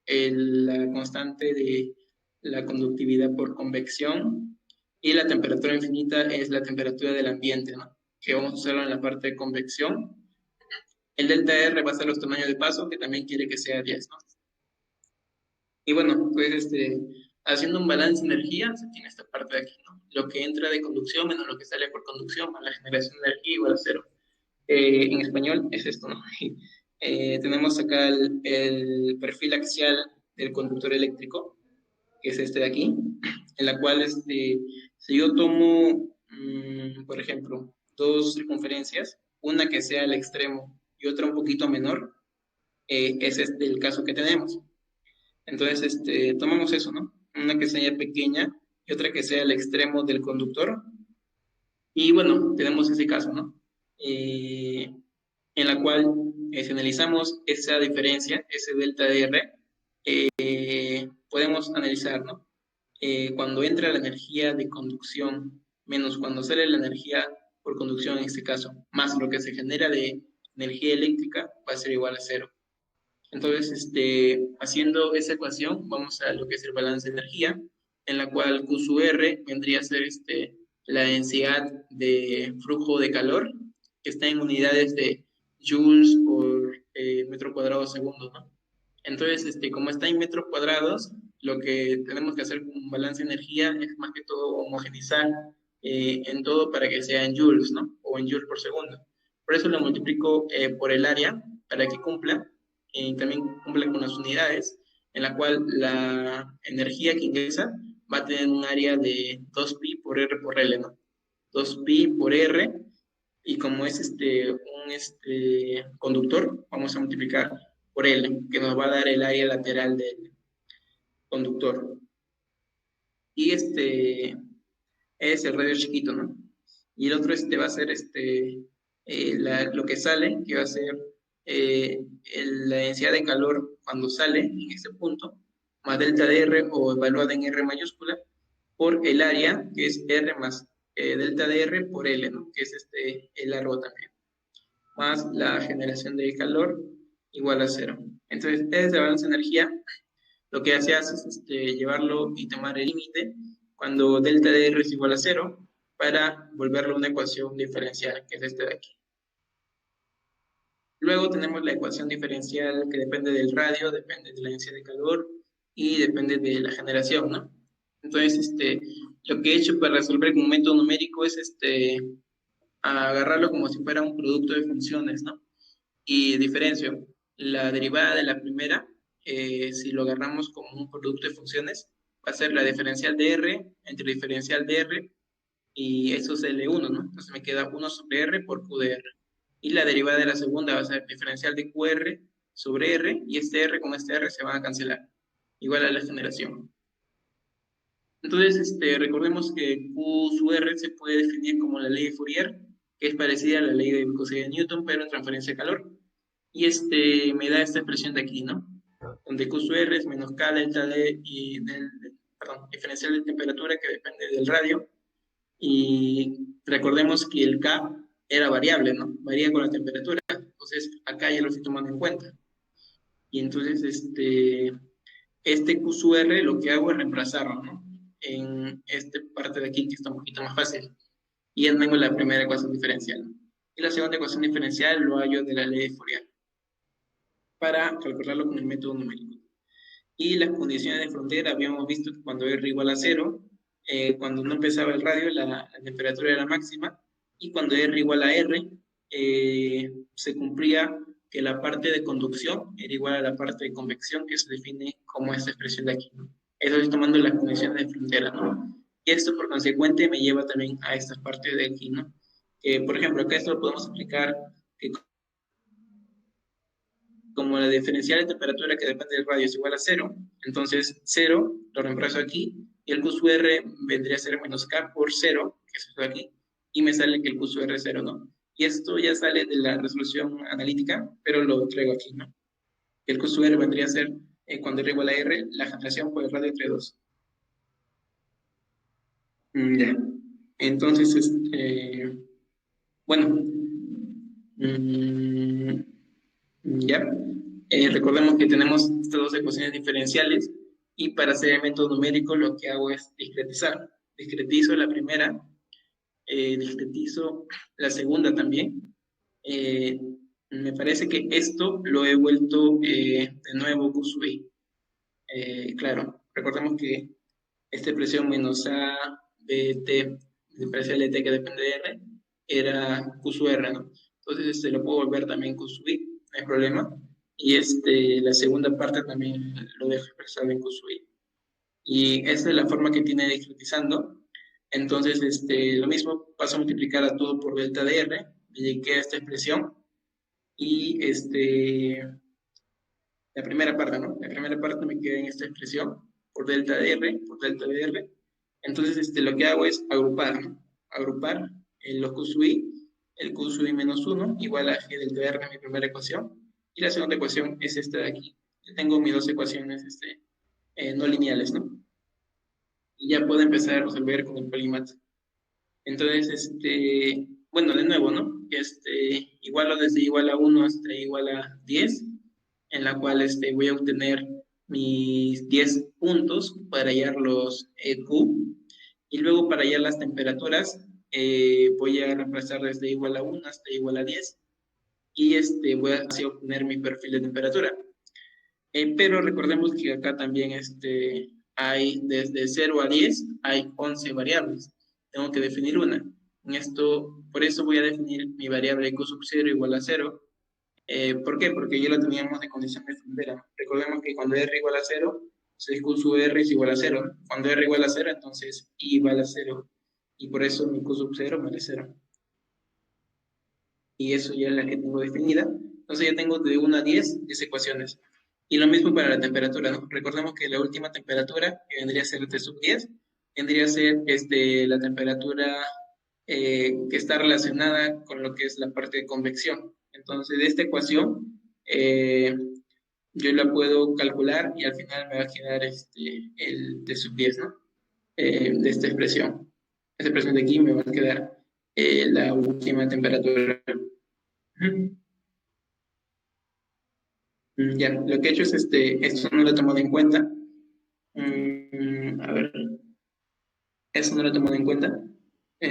la constante de la conductividad por convección, y la temperatura infinita es la temperatura del ambiente, ¿no? Que vamos a usarlo en la parte de convección. El delta R va a ser los tamaños de paso, que también quiere que sea 10, ¿no? Y bueno, pues haciendo un balance de energía, se tiene esta parte de aquí, ¿no? Lo que entra de conducción menos lo que sale por conducción, más la generación de energía igual a cero. En español es esto, ¿no? Tenemos acá el perfil axial del conductor eléctrico, que es este de aquí, en la cual si yo tomo, por ejemplo, dos circunferencias, una que sea al extremo y otra un poquito menor, ese es el caso que tenemos. Entonces, tomamos eso, ¿no? Una que sea pequeña y otra que sea al extremo del conductor. Y bueno, tenemos ese caso, ¿no? En la cual, si analizamos esa diferencia, ese delta de R, podemos analizar, ¿no? Cuando entra la energía de conducción menos cuando sale la energía por conducción en este caso, más lo que se genera de energía eléctrica, va a ser igual a cero. Entonces, haciendo esa ecuación, vamos a lo que es el balance de energía, en la cual Q sub R vendría a ser la densidad de flujo de calor, que está en unidades de joules por metro cuadrado segundo, ¿no? Entonces, como está en metros cuadrados, lo que tenemos que hacer con un balance de energía es más que todo homogenizar en todo para que sea en joules, ¿no? O en joules por segundo. Por eso lo multiplico por el área para que cumpla, y también cumple con las unidades, en la cual la energía que ingresa va a tener un área de 2pi por R por L, ¿no? 2pi por R, y como es un conductor, vamos a multiplicar por L, que nos va a dar el área lateral del conductor. Y es el radio chiquito, ¿no? Y el otro va a ser lo que sale, que va a ser la densidad de calor cuando sale en este punto, más delta de R o evaluada en R mayúscula, por el área, que es R más delta de R por L, ¿no? Que es el largo también, más la generación de calor igual a cero. Entonces, este balance de energía, lo que hace es llevarlo y tomar el límite cuando delta de R es igual a cero, para volverlo una ecuación diferencial, que es este de aquí. Luego tenemos la ecuación diferencial que depende del radio, depende de la densidad de calor y depende de la generación, ¿no? Entonces, lo que he hecho para resolver con un método numérico es agarrarlo como si fuera un producto de funciones, ¿no? Y diferencio la derivada de la primera, si lo agarramos como un producto de funciones, va a ser la diferencial de R entre diferencial de R y eso es L1, ¿no? Entonces me queda 1 sobre R por Q de R. Y la derivada de la segunda va a ser diferencial de QR sobre R y este R con este R se van a cancelar, igual a la generación. Entonces, recordemos que Q sub R se puede definir como la ley de Fourier, que es parecida a la ley de viscosidad de Newton, pero en transferencia de calor. Y me da esta expresión de aquí, ¿no? Donde Q sub R es menos K delta D y perdón, diferencial de temperatura que depende del radio. Y recordemos que el K era variable, ¿no? Varía con la temperatura. Entonces, acá ya lo estoy tomando en cuenta. Y entonces, Q sub R lo que hago es reemplazarlo, ¿no? En esta parte de aquí que está un poquito más fácil. Y ya tengo la primera ecuación diferencial, ¿no? Y la segunda ecuación diferencial lo hallo de la ley de Fourier para calcularlo con el método numérico. Y las condiciones de frontera, habíamos visto que cuando R igual a 0, cuando no empezaba el radio, la temperatura era máxima, y cuando R igual a R, se cumplía que la parte de conducción era igual a la parte de convección, que se define como esta expresión de aquí, ¿no? Eso estoy tomando las condiciones de frontera, ¿no? Y esto, por consecuente, me lleva también a esta parte de aquí, ¿no? Que, por ejemplo, acá esto lo podemos aplicar que como la diferencial de temperatura que depende del radio es igual a 0, entonces 0 lo reemplazo aquí y el Q sub R vendría a ser menos K por 0, que es esto de aquí, y me sale que el Q sub R es 0, ¿no? Y esto ya sale de la resolución analítica, pero lo traigo aquí, ¿no? El Q sub R vendría a ser, cuando R igual a R, la generación por el radio entre 2. Ya. Entonces, bueno, mm, ¿ya? Recordemos que tenemos estas dos ecuaciones diferenciales y para hacer el método numérico lo que hago es discretizar. Discretizo la primera, discretizo la segunda también. Eh, Me parece que esto lo he vuelto de nuevo Q sub I. Claro, recordemos que esta expresión menos A, B, T, diferencial de T que depende de R, era Q sub R, ¿no? Entonces lo puedo volver también Q sub I, no hay problema. Y la segunda parte también lo dejo expresado en Q sub I. Y esa es la forma que tiene discretizando. Entonces, lo mismo, paso a multiplicar a todo por delta de R, me llegué a esta expresión. Y la primera parte, ¿no? La primera parte me queda en esta expresión por delta de R, por delta de R. Entonces, lo que hago es agrupar, ¿no? Agrupar los Q sub I, el Q sub I menos 1, igual a G delta de R, mi primera ecuación. Y la segunda ecuación es esta de aquí. Yo tengo mis dos ecuaciones no lineales, ¿no? Y ya puedo empezar a resolver con el polimat. Entonces, bueno, de nuevo, ¿no? Igualo desde igual a 1 hasta igual a 10, en la cual voy a obtener mis 10 puntos para hallar los Q, y luego para hallar las temperaturas voy a reemplazar desde igual a 1 hasta igual a 10, y voy a así obtener mi perfil de temperatura. Pero recordemos que acá también hay desde 0 a 10, hay 11 variables. Tengo que definir una. En esto, por eso voy a definir mi variable Q sub 0 igual a 0. ¿Por qué? Porque ya lo teníamos de condición de frontera. Recordemos que cuando R igual a 0, entonces Q sub R es igual a 0. Cuando R igual a 0, entonces I igual a 0. Y por eso mi Q sub 0 vale 0. Y eso ya es la que tengo definida. Entonces ya tengo de 1 a 10 ecuaciones. Y lo mismo para la temperatura, ¿no? Recordemos que la última temperatura, que vendría a ser T sub 10, vendría a ser la temperatura que está relacionada con lo que es la parte de convección. Entonces, de esta ecuación, yo la puedo calcular y al final me va a quedar el T sub 10, ¿no? De esta expresión. Esta expresión de aquí me va a quedar la última temperatura. Ya, lo que he hecho es esto no lo he tomado en cuenta. A ver, eso no lo he tomado en cuenta.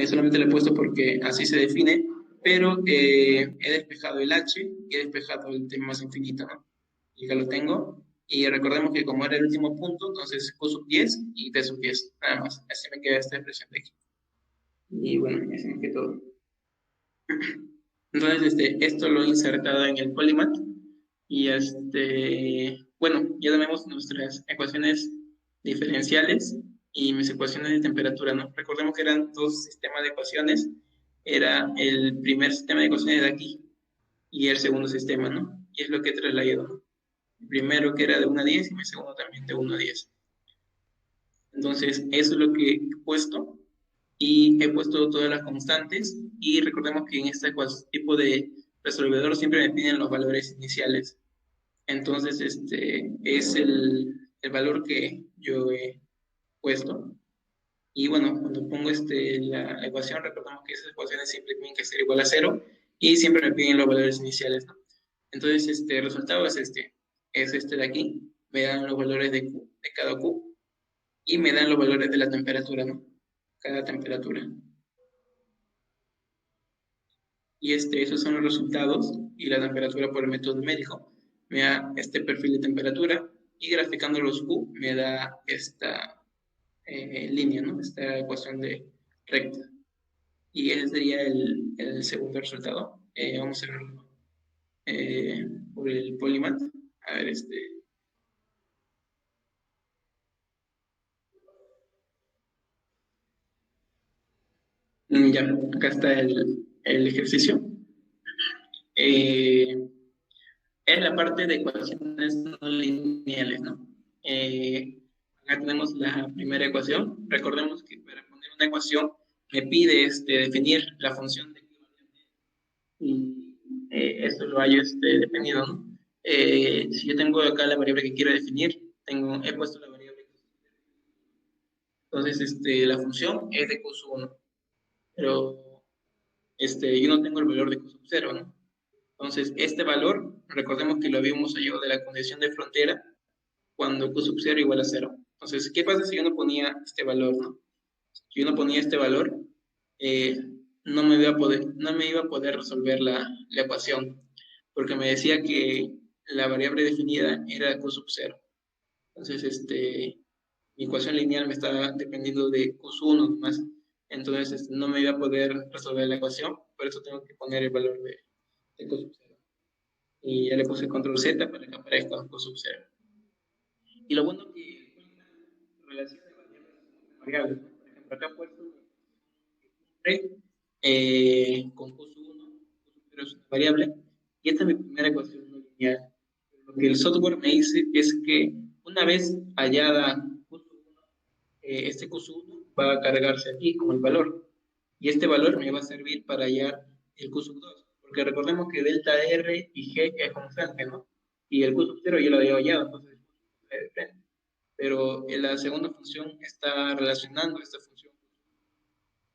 Solamente lo he puesto porque así se define, pero he despejado el H y he despejado el T más infinito, ¿no? Y acá lo tengo. Y recordemos que como era el último punto, entonces Q sub 10 y T sub 10, nada más. Así me queda esta expresión de aquí. Y bueno, así me queda todo. Entonces, esto lo he insertado en el Polymath. Y bueno, ya tenemos nuestras ecuaciones diferenciales y mis ecuaciones de temperatura, ¿no? Recordemos que eran dos sistemas de ecuaciones. Era el primer sistema de ecuaciones de aquí y el segundo sistema, ¿no? Y es lo que he trasladado, ¿no? El primero que era de 1 a 10 y mi segundo también de 1 a 10. Entonces, eso es lo que he puesto y he puesto todas las constantes y recordemos que en este tipo de resolvedor siempre me piden los valores iniciales. Entonces, es el valor que yo he puesto. Y bueno, cuando pongo la ecuación, recordemos que esas ecuaciones siempre tienen que ser igual a cero y siempre me piden los valores iniciales, ¿no? Entonces, el resultado es este de aquí. Me dan los valores de Q, de cada Q, y me dan los valores de la temperatura, ¿no? Cada temperatura. Y esos son los resultados y la temperatura por el método numérico. Me da este perfil de temperatura y graficando los Q me da esta línea, ¿no? Esta ecuación de recta. Y ese sería el segundo resultado. Vamos a verlo por el Polymath. A ver, ya, acá está el ejercicio. Eh, es la parte de ecuaciones no lineales, ¿no? Acá tenemos la primera ecuación. Recordemos que para poner una ecuación me pide definir la función de y esto lo hay definido, ¿no? Si yo tengo acá la variable que quiero definir, he puesto la variable. Entonces, la función es de q sub 1, pero yo no tengo el valor de q sub 0, ¿no? Entonces, este valor, recordemos que lo habíamos hallado de la condición de frontera cuando q sub 0 igual a 0. Entonces, ¿qué pasa si yo no ponía este valor, no? Si yo no ponía este valor, eh, no me iba a poder resolver la ecuación, porque me decía que la variable definida era q sub 0. Entonces, mi ecuación lineal me estaba dependiendo de q sub 1 más. Entonces, no me iba a poder resolver la ecuación, por eso tengo que poner el valor de q sub 0. Y ya le puse control Z para que aparezca q sub 0. Y lo bueno que relaciona variables, ¿no? Por ejemplo, acá he puesto con q sub 1, q sub 0 es una variable, y esta es mi primera ecuación no lineal. Lo que el software me dice es que una vez hallada q sub 1, este q sub 1 va a cargarse aquí como el valor, y este valor me va a servir para hallar el q sub 2, porque recordemos que delta R y G es constante, ¿no? Y el q sub 0 yo lo había hallado, entonces es diferente. Pero en la segunda función está relacionando esta función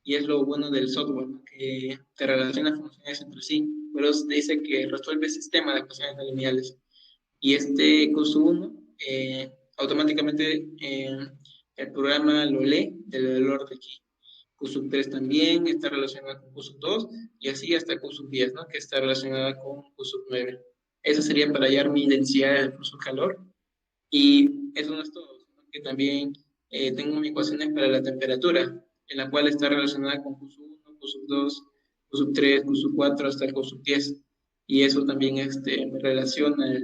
y es lo bueno del software, ¿no? Que te relaciona funciones entre sí, pero te dice que resuelve sistemas de ecuaciones no lineales. Y este Q1 automáticamente el programa lo lee del valor de aquí. Q3 también está relacionada con Q2 y así hasta Q10, ¿no? Que está relacionada con Q9. Eso sería para hallar mi densidad de flujo calor. Y eso no es todo, sino que también tengo mis ecuaciones para la temperatura, en la cual está relacionada con Q1, Q2, Q3, Q4 hasta el Q10. Y eso también me relaciona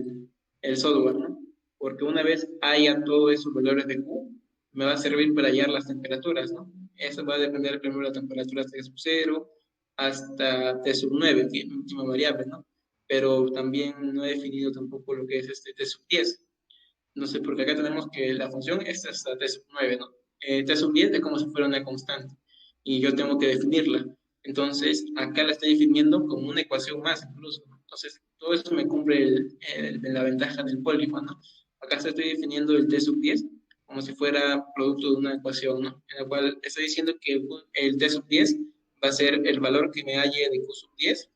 el software, ¿no? Porque una vez haya todos esos valores de Q, me va a servir para hallar las temperaturas, ¿no? Eso va a depender primero de la temperatura T sub 0 hasta T sub 9, que es mi última variable, ¿no? Pero también no he definido tampoco lo que es T sub 10. No sé, porque acá tenemos que la función es hasta t sub 9, ¿no? T sub 10 es como si fuera una constante y yo tengo que definirla. Entonces, acá la estoy definiendo como una ecuación más incluso. Entonces, todo eso me cumple la ventaja del Polymath, ¿no? Acá estoy definiendo el T sub 10 como si fuera producto de una ecuación, ¿no? En la cual estoy diciendo que el T sub 10 va a ser el valor que me halle de Q sub 10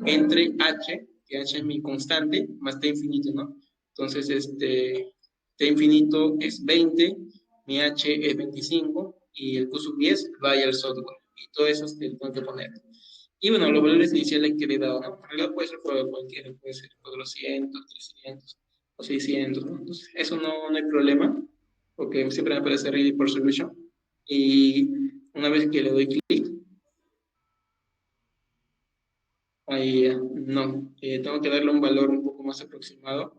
entre H, que H es mi constante, más T infinito, ¿no? Entonces, T infinito es 20, mi H es 25 y el Q sub 10 vaya al software. Y todo eso lo tengo que poner. Y bueno, los valores iniciales que le he dado, ¿no? En realidad puede ser cualquiera, puede ser 400, 300. o 600, ¿no? Entonces, eso no hay problema, porque siempre me aparece Ready for Solution. Y una vez que le doy clic, ahí no, tengo que darle un valor un poco más aproximado.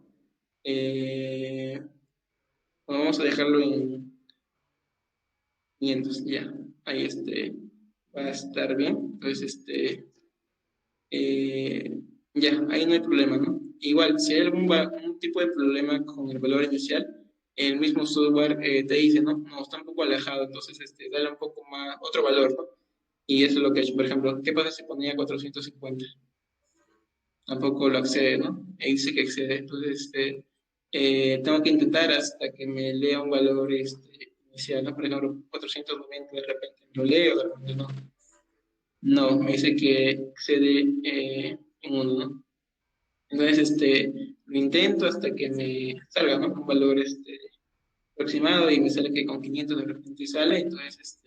Eh, bueno, vamos a dejarlo en 500, ya. Ahí va a estar bien. Entonces, eh, ya, ahí no hay problema, ¿no? Igual, si hay un tipo de problema con el valor inicial, el mismo software te dice, ¿no? No, está un poco alejado, entonces dale un poco más, otro valor, ¿no? Y eso es lo que he hecho. Por ejemplo, ¿qué pasa si ponía 450? Tampoco lo accede, ¿no? Y dice que accede. Entonces, tengo que intentar hasta que me lea un valor inicial, ¿no? Por ejemplo, 490 de repente lo leo, de repente no. No, me dice que excede en uno, ¿no? Entonces, lo intento hasta que me salga, ¿no? Un valor aproximado y me sale que con 500 de repente sale, entonces,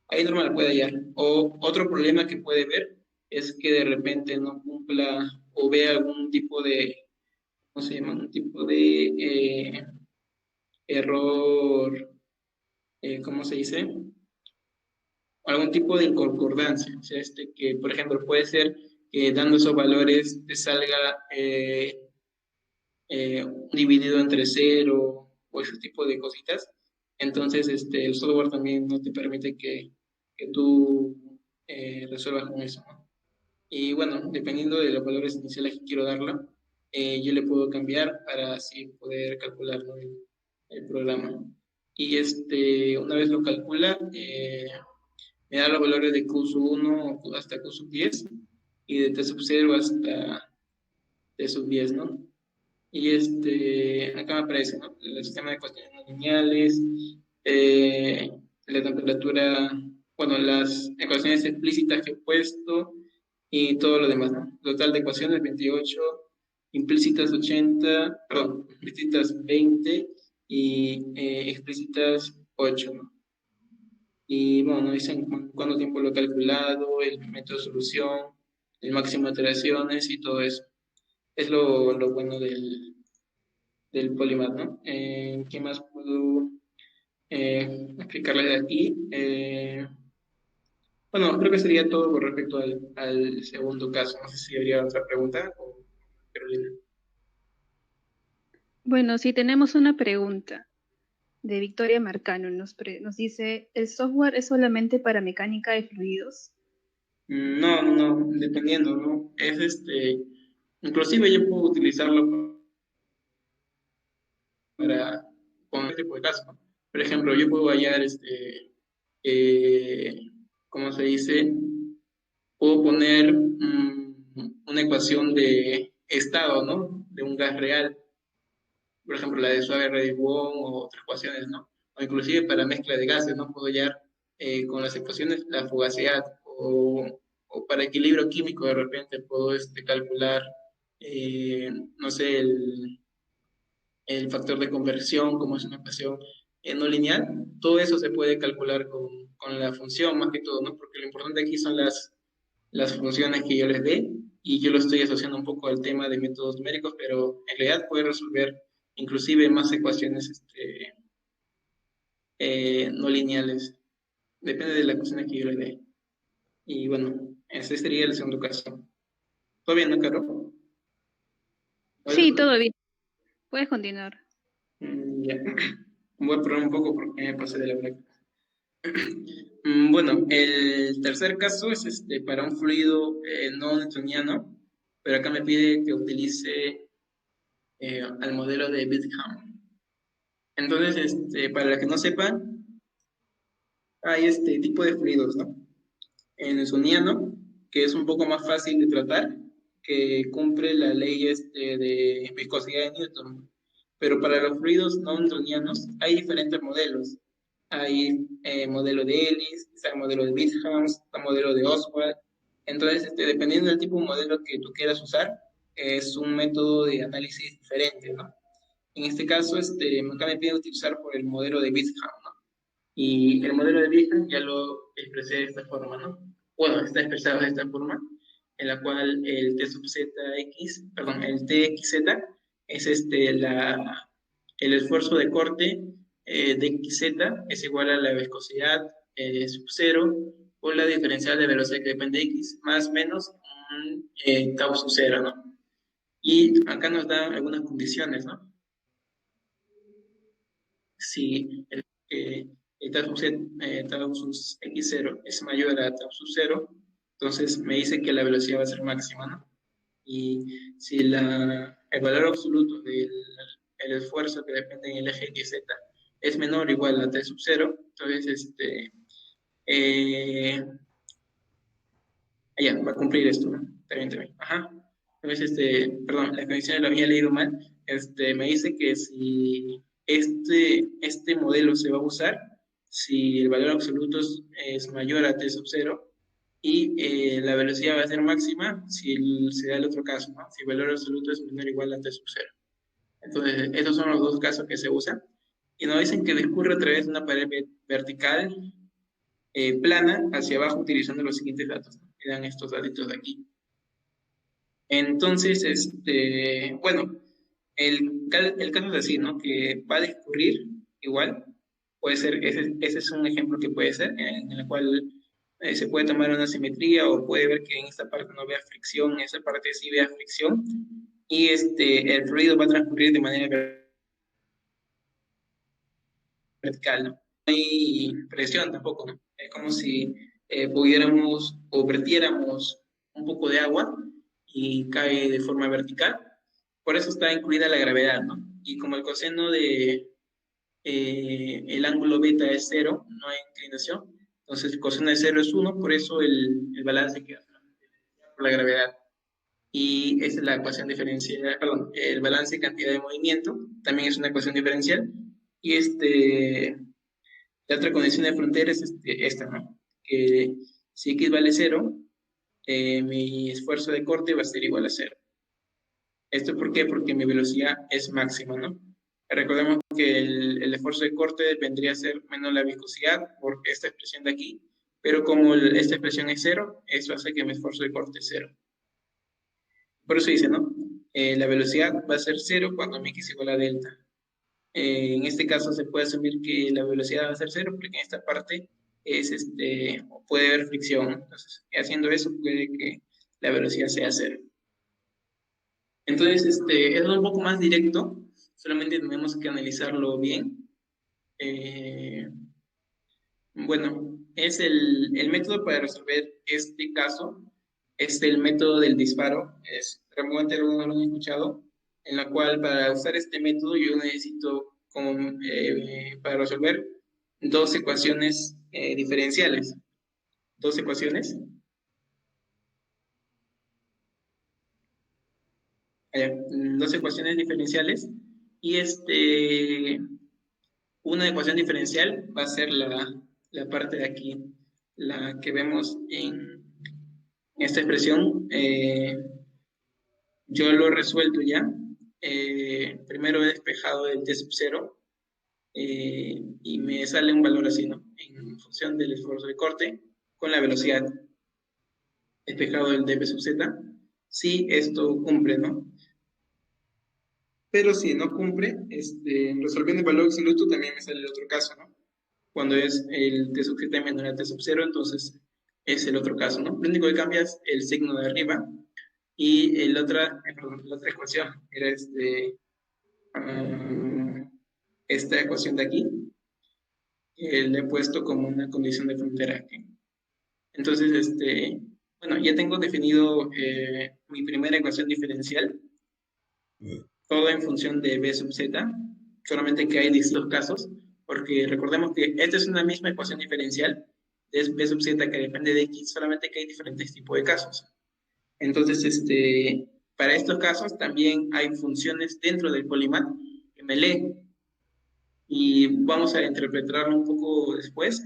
ahí normal puede hallar. O otro problema que puede ver es que de repente no cumpla o vea algún tipo de, ¿cómo se llama? Un tipo de error, ¿cómo se dice? Algún tipo de inconcordancia. O sea, que, por ejemplo, puede ser que dando esos valores te salga dividido entre cero o ese tipo de cositas. Entonces, el software también no te permite que tú resuelvas con eso, ¿no? Y bueno, dependiendo de los valores iniciales que quiero darle, yo le puedo cambiar para así poder calcular, ¿no? El programa. Y una vez lo calcula, me da los valores de Q sub 1 hasta Q sub 10 y de T sub 0 hasta T sub 10, ¿no? Y acá me aparece, ¿no? El sistema de ecuaciones no lineales, eh, la temperatura, bueno, las ecuaciones explícitas que he puesto y todo lo demás, ¿no? Total de ecuaciones 28, implícitas 80, perdón, implícitas 20 y explícitas 8, ¿no? Y bueno, nos dicen cuánto tiempo lo he calculado, el método de solución, el máximo de iteraciones y todo eso. Es lo bueno del Polymath, ¿no? ¿Qué más puedo explicarles de aquí? Bueno, creo que sería todo con respecto al segundo caso. No sé si habría otra pregunta o Carolina. Bueno, sí tenemos una pregunta de Victoria Marcano. Nos dice, ¿el software es solamente para mecánica de fluidos? No, dependiendo, ¿no? Inclusive yo puedo utilizarlo para con este tipo de casos, ¿no? Por ejemplo, yo puedo hallar, eh, ¿cómo se dice? Puedo poner una ecuación de estado, ¿no? De un gas real, por ejemplo, la de Suave-Reddy-Wong o otras ecuaciones, ¿no? O inclusive para mezcla de gases, ¿no? Puedo hallar con las ecuaciones la fugacidad o para equilibrio químico de repente puedo calcular, no sé, el factor de conversión, como es una ecuación no lineal, todo eso se puede calcular con la función más que todo, ¿no? Porque lo importante aquí son las funciones que yo les dé y yo lo estoy asociando un poco al tema de métodos numéricos, pero en realidad puede resolver inclusive más ecuaciones no lineales. Depende de la ecuación que yo le dé. Y bueno, ese sería el segundo caso. ¿Todo bien, no, Caro? Sí, todo bien. Puedes continuar. Ya. Voy a probar un poco porque me pasé de la black. Bueno, el tercer caso es para un fluido no newtoniano, pero acá me pide que utilice al modelo de Bingham. Entonces, para los que no sepan, hay este tipo de fluidos, ¿no? El newtoniano, que es un poco más fácil de tratar, que cumple la ley de viscosidad de Newton. Pero para los fluidos no newtonianos hay diferentes modelos. Hay modelo de Ellis, está el modelo de Bingham, está el modelo de Oswald. Entonces, dependiendo del tipo de modelo que tú quieras usar, es un método de análisis diferente, ¿no? En este caso, acá me piden utilizar por el modelo de Bingham, ¿no? Y el modelo de Bingham ya lo expresé de esta forma, ¿no? Bueno, está expresado de esta forma, en la cual el T sub ZX, perdón, el TXZ es el esfuerzo de corte de XZ es igual a la viscosidad sub cero o la diferencial de velocidad que depende de X más menos tau sub cero, ¿no? Y acá nos da algunas condiciones, ¿no? Si el tau sub x0 es mayor a tau sub cero, entonces me dice que la velocidad va a ser máxima, ¿no? Y si el valor absoluto del el esfuerzo que depende en el eje XZ es menor o igual a t sub cero, entonces eh, ya, va a cumplir esto, ¿no? Está bien, está bien. Ajá. Entonces, perdón, las condiciones lo había leído mal. Me dice que si este modelo se va a usar, si el valor absoluto es mayor a t sub cero y la velocidad va a ser máxima si se da el otro caso, ¿no? Si el valor absoluto es menor o igual a t sub cero. Entonces, estos son los dos casos que se usan. Y nos dicen que discurre a través de una pared vertical plana hacia abajo utilizando los siguientes datos, ¿no? Que dan estos datos de aquí. Entonces, bueno, el caso es así, ¿no? Que va a discurrir igual, puede ser, ese es un ejemplo que puede ser, en el cual se puede tomar una simetría o puede ver que en esta parte no vea fricción, en esta parte sí vea fricción, y el fluido va a transcurrir de manera vertical, ¿no? No hay presión tampoco, ¿no? Es como si pudiéramos o vertiéramos un poco de agua y cae de forma vertical. Por eso está incluida la gravedad, ¿no? Y como el coseno de el ángulo beta es cero, no hay inclinación, entonces el coseno de cero es uno, por eso el balance queda solamente por la gravedad. Y esa es la ecuación diferencial, perdón, el balance de cantidad de movimiento también es una ecuación diferencial. Y la otra condición de frontera es esta, ¿no? Que si x vale cero, mi esfuerzo de corte va a ser igual a cero. ¿Esto por qué? Porque mi velocidad es máxima, ¿no? Recordemos que el esfuerzo de corte vendría a ser menos la viscosidad por esta expresión de aquí, pero como esta expresión es cero, eso hace que mi esfuerzo de corte es cero. Por eso dice, ¿no? La velocidad va a ser cero cuando mi x igual a delta. En este caso se puede asumir que la velocidad va a ser cero porque en esta parte puede haber fricción. Entonces, haciendo eso puede que la velocidad sea cero. Entonces, es un poco más directo, solamente tenemos que analizarlo bien. Bueno, es el método para resolver este caso, es el método del disparo, probablemente algunos lo han escuchado, en la cual para usar este método yo necesito, para resolver, dos ecuaciones diferenciales. Dos ecuaciones. Dos ecuaciones diferenciales y una ecuación diferencial va a ser la parte de aquí, la que vemos en esta expresión. Yo lo he resuelto ya. Primero he despejado el t sub cero y me sale un valor así, ¿no? En función del esfuerzo de corte con la velocidad. Despejado el dv sub z. Si esto cumple, ¿no? Pero si no cumple, resolviendo el valor absoluto también me sale el otro caso, ¿no? Cuando es el t sub z menor a t sub cero, entonces es el otro caso, ¿no? Lo único que cambia es el signo de arriba y la otra ecuación era esta ecuación de aquí, que le he puesto como una condición de frontera aquí. Entonces, bueno, ya tengo definido mi primera ecuación diferencial, todo en función de b sub z, solamente que hay distintos casos, porque recordemos que esta es una misma ecuación diferencial, es b sub z que depende de x, solamente que hay diferentes tipos de casos. Entonces, para estos casos también hay funciones dentro del polimat que me lee y vamos a interpretarlo un poco después,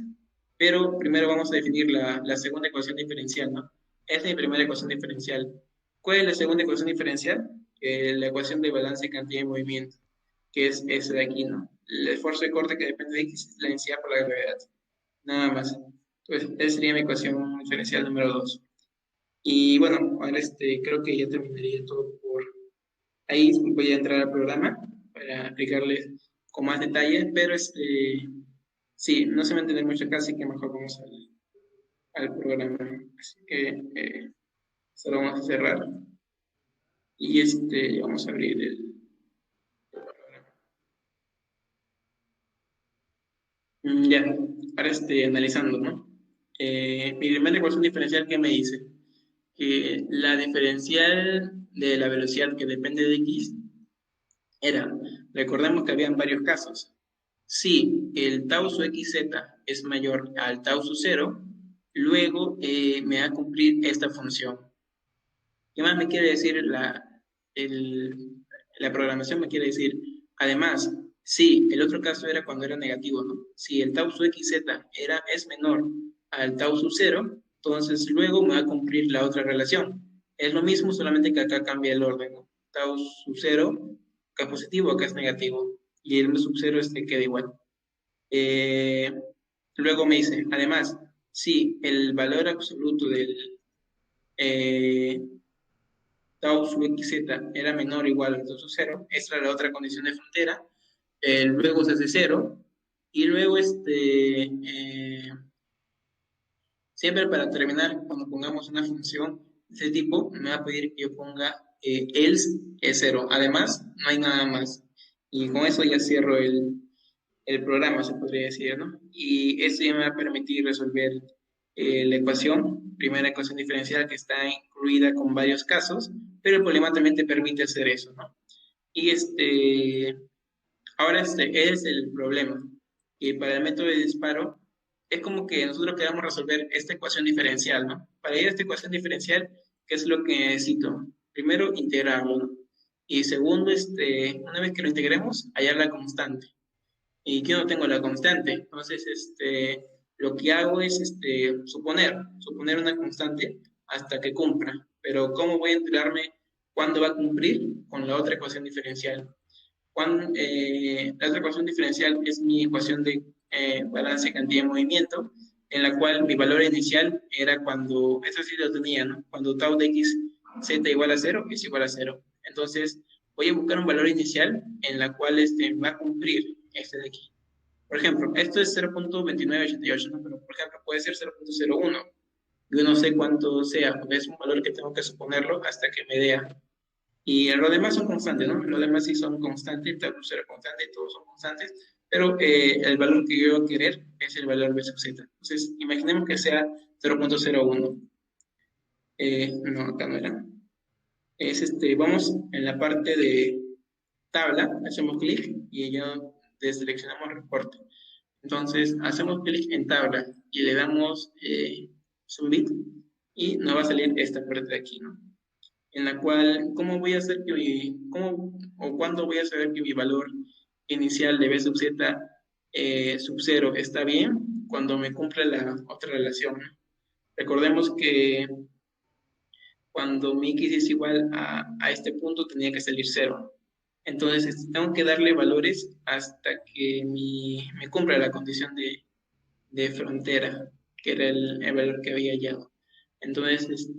pero primero vamos a definir la segunda ecuación diferencial, ¿no? Esta es mi primera ecuación diferencial. ¿Cuál es la segunda ecuación diferencial? La ecuación de balance de cantidad de movimiento, que es esa de aquí, ¿no? El esfuerzo de corte que depende de x es la densidad por la gravedad. Nada más. Entonces, esa sería mi ecuación diferencial número 2. Y bueno, ahora creo que ya terminaría todo Ahí voy a entrar al programa para explicarles con más detalle, pero sí, no se va a entender mucho acá, así que mejor vamos al programa. Así que solo vamos a cerrar y vamos a abrir el programa. Ya, ahora analizando, ¿no? Mi primera ecuación diferencial, ¿qué me dice? Que la diferencial de la velocidad que depende de x era, recordemos que habían varios casos. Si el tau su xz es mayor al tau su cero, luego me va a cumplir esta función. ¿Qué más me quiere decir la programación? Me quiere decir, además, si el otro caso era cuando era negativo, ¿no? Si el tau su xz es menor al tau su cero, entonces luego me va a cumplir la otra relación. Es lo mismo, solamente que acá cambia el orden, ¿no? Tau su cero, acá es positivo, acá es negativo. Y el sub cero queda igual. Eh, Luego me dice, además, si el valor absoluto del eh, tau sub xz era menor o igual a tau sub cero, esta era la otra condición de frontera, luego se hace cero, y luego siempre para terminar, cuando pongamos una función de ese tipo, me va a pedir que yo ponga else es cero. Además, no hay nada más. Y con eso ya cierro el programa, se podría decir, ¿no? Y eso ya me va a permitir resolver la ecuación, primera ecuación diferencial que está incluida con varios casos, pero el problema también te permite hacer eso, ¿no? Y ahora es el problema. Y para el método de disparo, es como que nosotros queramos resolver esta ecuación diferencial, ¿no? Para ir a esta ecuación diferencial, ¿qué es lo que necesito? Primero, integrarlo, ¿no? Y segundo, una vez que lo integremos, hallar la constante y yo no tengo la constante. Entonces, lo que hago es suponer una constante hasta que cumpla. Pero ¿cómo voy a enterarme cuándo va a cumplir con la otra ecuación diferencial? La otra ecuación diferencial es mi ecuación de balance cantidad de movimiento, en la cual mi valor inicial era cuando, eso sí lo tenía, ¿no? Cuando tau de x z igual a cero, es igual a cero. Entonces, voy a buscar un valor inicial en la cual va a cumplir este de aquí. Por ejemplo, esto es 0.2988, ¿no? Pero por ejemplo puede ser 0.01. Yo no sé cuánto sea, porque es un valor que tengo que suponerlo hasta que me dé. Y lo demás son constantes, ¿no? Lo demás sí son constantes, tal será constante, todos son constantes, pero el valor que yo voy a querer es el valor b sub z. Entonces, imaginemos que sea 0.01. No, acá no era. Vamos en la parte de tabla, hacemos clic y ya deseleccionamos reporte. Entonces, hacemos clic en tabla y le damos submit y nos va a salir esta parte de aquí, ¿no? En la cual, ¿cómo voy a hacer cómo o cuándo voy a saber que mi valor inicial de b sub z sub 0 está bien? Cuando me cumple la otra relación, ¿no? Recordemos que cuando mi x es igual a este punto tenía que salir 0. Entonces, tengo que darle valores hasta que me cumpla la condición de frontera, que era el valor que había hallado. Entonces,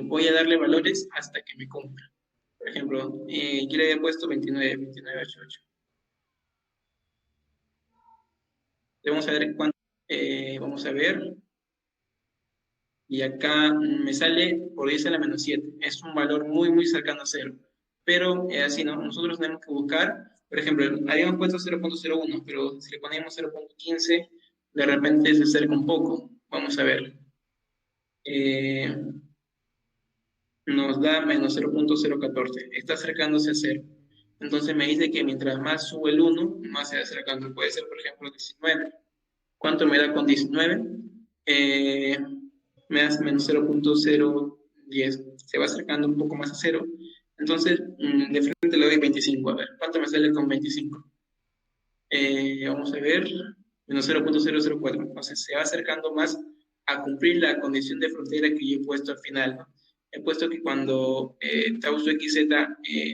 voy a darle valores hasta que me cumpla. Por ejemplo, yo le había puesto 29, 2988. Vamos a ver cuánto, vamos a ver, y acá me sale por 10 a la menos 7. Es un valor muy, muy cercano a 0. Pero así, ¿no? Nosotros tenemos que buscar, por ejemplo, habíamos puesto 0.01, pero si le ponemos 0.15, de repente se acerca un poco. Vamos a ver. Eh, Nos da menos 0.014. Está acercándose a 0. Entonces me dice que mientras más sube el 1, más se va acercando. Puede ser, por ejemplo, 19. ¿Cuánto me da con 19? Me da menos 0.010. Se va acercando un poco más a 0. Entonces, de frente le doy 25. A ver, ¿cuánto me sale con 25? Vamos a ver, menos 0.004. Entonces, se va acercando más a cumplir la condición de frontera que yo he puesto al final, ¿no? He puesto que cuando tau su xz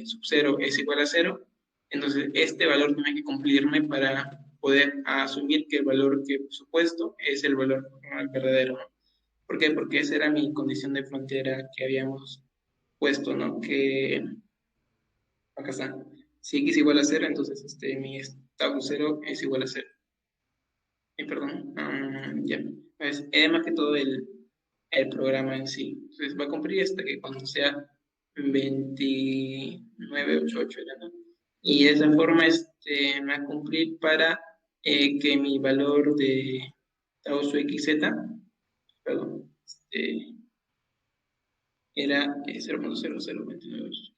sub 0 es igual a 0, entonces este valor tiene que cumplirme para poder asumir que el valor que he supuesto es el valor verdadero, ¿no? ¿Por qué? Porque esa era mi condición de frontera que habíamos puesto, ¿no? Que Acá está. Si x igual a cero, entonces mi tau cero es igual a cero. Perdón, ya. Es más que todo el programa en sí. Entonces va a cumplir hasta que cuando sea 2988, ¿ya no? Y de esa forma me va a cumplir para que mi valor de tau su xz, perdón, era 0.00298.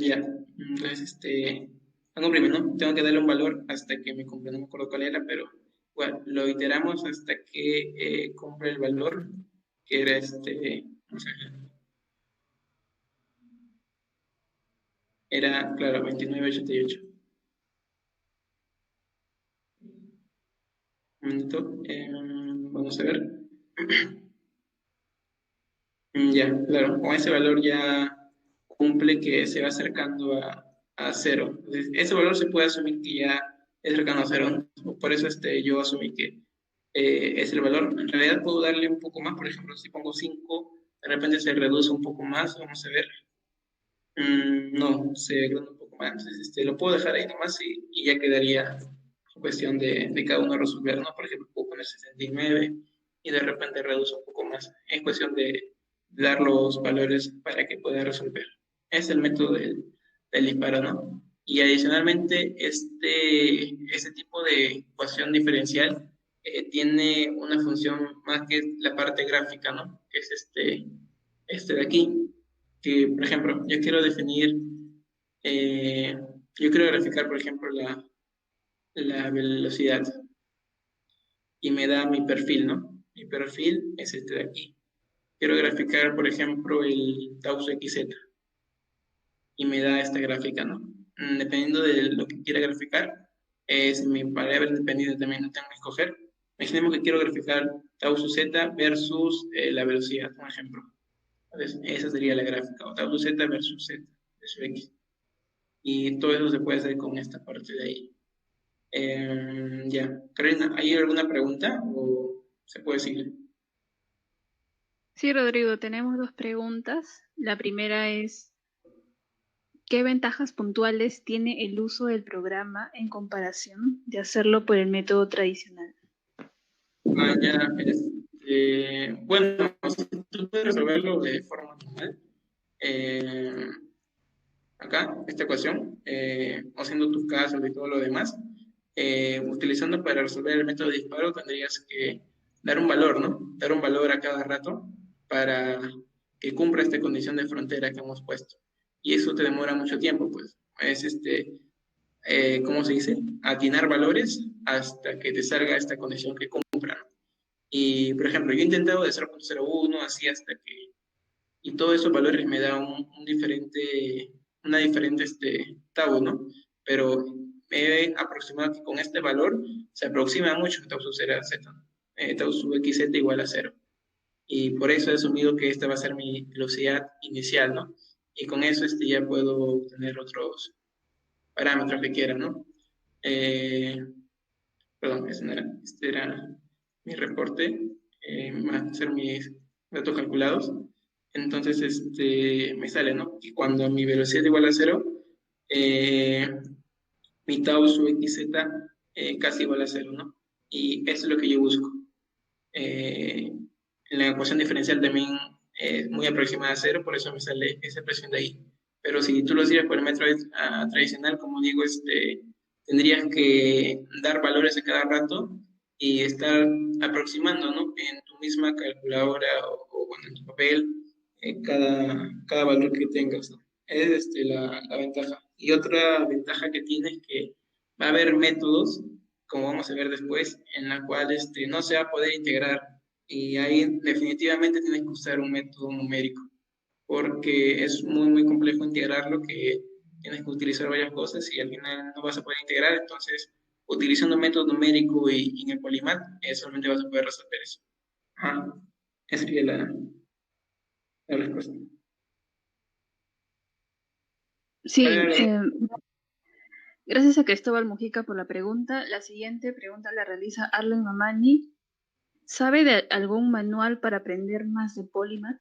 Ya, entonces va a cumplir, ¿no? Tengo que darle un valor hasta que me cumpla, no me acuerdo cuál era, pero bueno, lo iteramos hasta que cumpla el valor, que era no sé, era, claro, 2988. Un minuto, vamos a ver. Ya, claro, con ese valor ya cumple que se va acercando a cero. Entonces, ese valor se puede asumir que ya es cercano a cero, ¿no? Por eso yo asumí que es el valor. En realidad puedo darle un poco más, por ejemplo, si pongo 5 de repente se reduce un poco más, vamos a ver. No, se agranda un poco más. Entonces, lo puedo dejar ahí nomás y ya quedaría cuestión de cada uno resolver, ¿no? Por ejemplo, puedo poner 69 y de repente reduce un poco más. Es cuestión de dar los valores para que pueda resolver. Es el método del disparo, ¿no? Y adicionalmente, este tipo de ecuación diferencial tiene una función más que la parte gráfica, ¿no? Que es este de aquí, que, por ejemplo, eh, yo quiero graficar, por ejemplo, la velocidad y me da mi perfil, ¿no? Mi perfil es este de aquí. Quiero graficar, por ejemplo, el tau xz y me da esta gráfica, ¿no? Dependiendo de lo que quiera graficar, es mi variable dependiente también lo tengo que escoger. Imaginemos que quiero graficar tau z versus la velocidad, por ejemplo. Entonces, esa sería la gráfica, o tau z versus z, versus x. Y todo eso se puede hacer con esta parte de ahí. Ya, Karina, ¿hay alguna pregunta o se puede seguir? Sí, Rodrigo, tenemos dos preguntas. La primera es, ¿qué ventajas puntuales tiene el uso del programa en comparación de hacerlo por el método tradicional? Ya, bueno, si tú puedes resolverlo de forma normal. eh, Acá, esta ecuación, haciendo tus casos y todo lo demás, utilizando para resolver el método de disparo, tendrías que dar un valor, ¿no? Dar un valor a cada rato para que cumpla esta condición de frontera que hemos puesto. Y eso te demora mucho tiempo, pues. Es ¿cómo se dice? Atinar valores hasta que te salga esta condición que cumpla, ¿no? Y, por ejemplo, yo he intentado de 0.01, así hasta que y todos esos valores me da una diferente tau, ¿no? Pero me he aproximado que con este valor se aproxima mucho que tau sub será z, ¿no? Tau sub xz igual a cero. Y por eso he asumido que esta va a ser mi velocidad inicial, ¿no? Y con eso ya puedo obtener otros parámetros que quiera, ¿no? Eh, Perdón, este era mi reporte, van a ser mis datos calculados. Entonces, me sale, ¿no? Que cuando mi velocidad es igual a cero, eh, mi tau su xz casi igual a cero, ¿no? Y eso es lo que yo busco. Eh, en la ecuación diferencial también es muy aproximada a cero, por eso me sale esa expresión de ahí. Pero si tú lo sigues por el método tradicional, como digo, tendrías que dar valores a cada rato y estar aproximando, ¿no? En tu misma calculadora bueno, en tu papel, cada valor que tengas, ¿no? Es la ventaja. Y otra ventaja que tiene es que va a haber métodos, como vamos a ver después, en la cual no se va a poder integrar. Y ahí definitivamente tienes que usar un método numérico, porque es muy, muy complejo integrarlo, que tienes que utilizar varias cosas y al final no vas a poder integrar. Entonces, utilizando un método numérico y en el Polymath, solamente vas a poder resolver eso. Ajá. Esa sería la respuesta. ¿Cuál Sí, era la- gracias a Cristóbal Mujica por la pregunta. La siguiente pregunta la realiza Arlen Mamani. ¿Sabe de algún manual para aprender más de Polymath?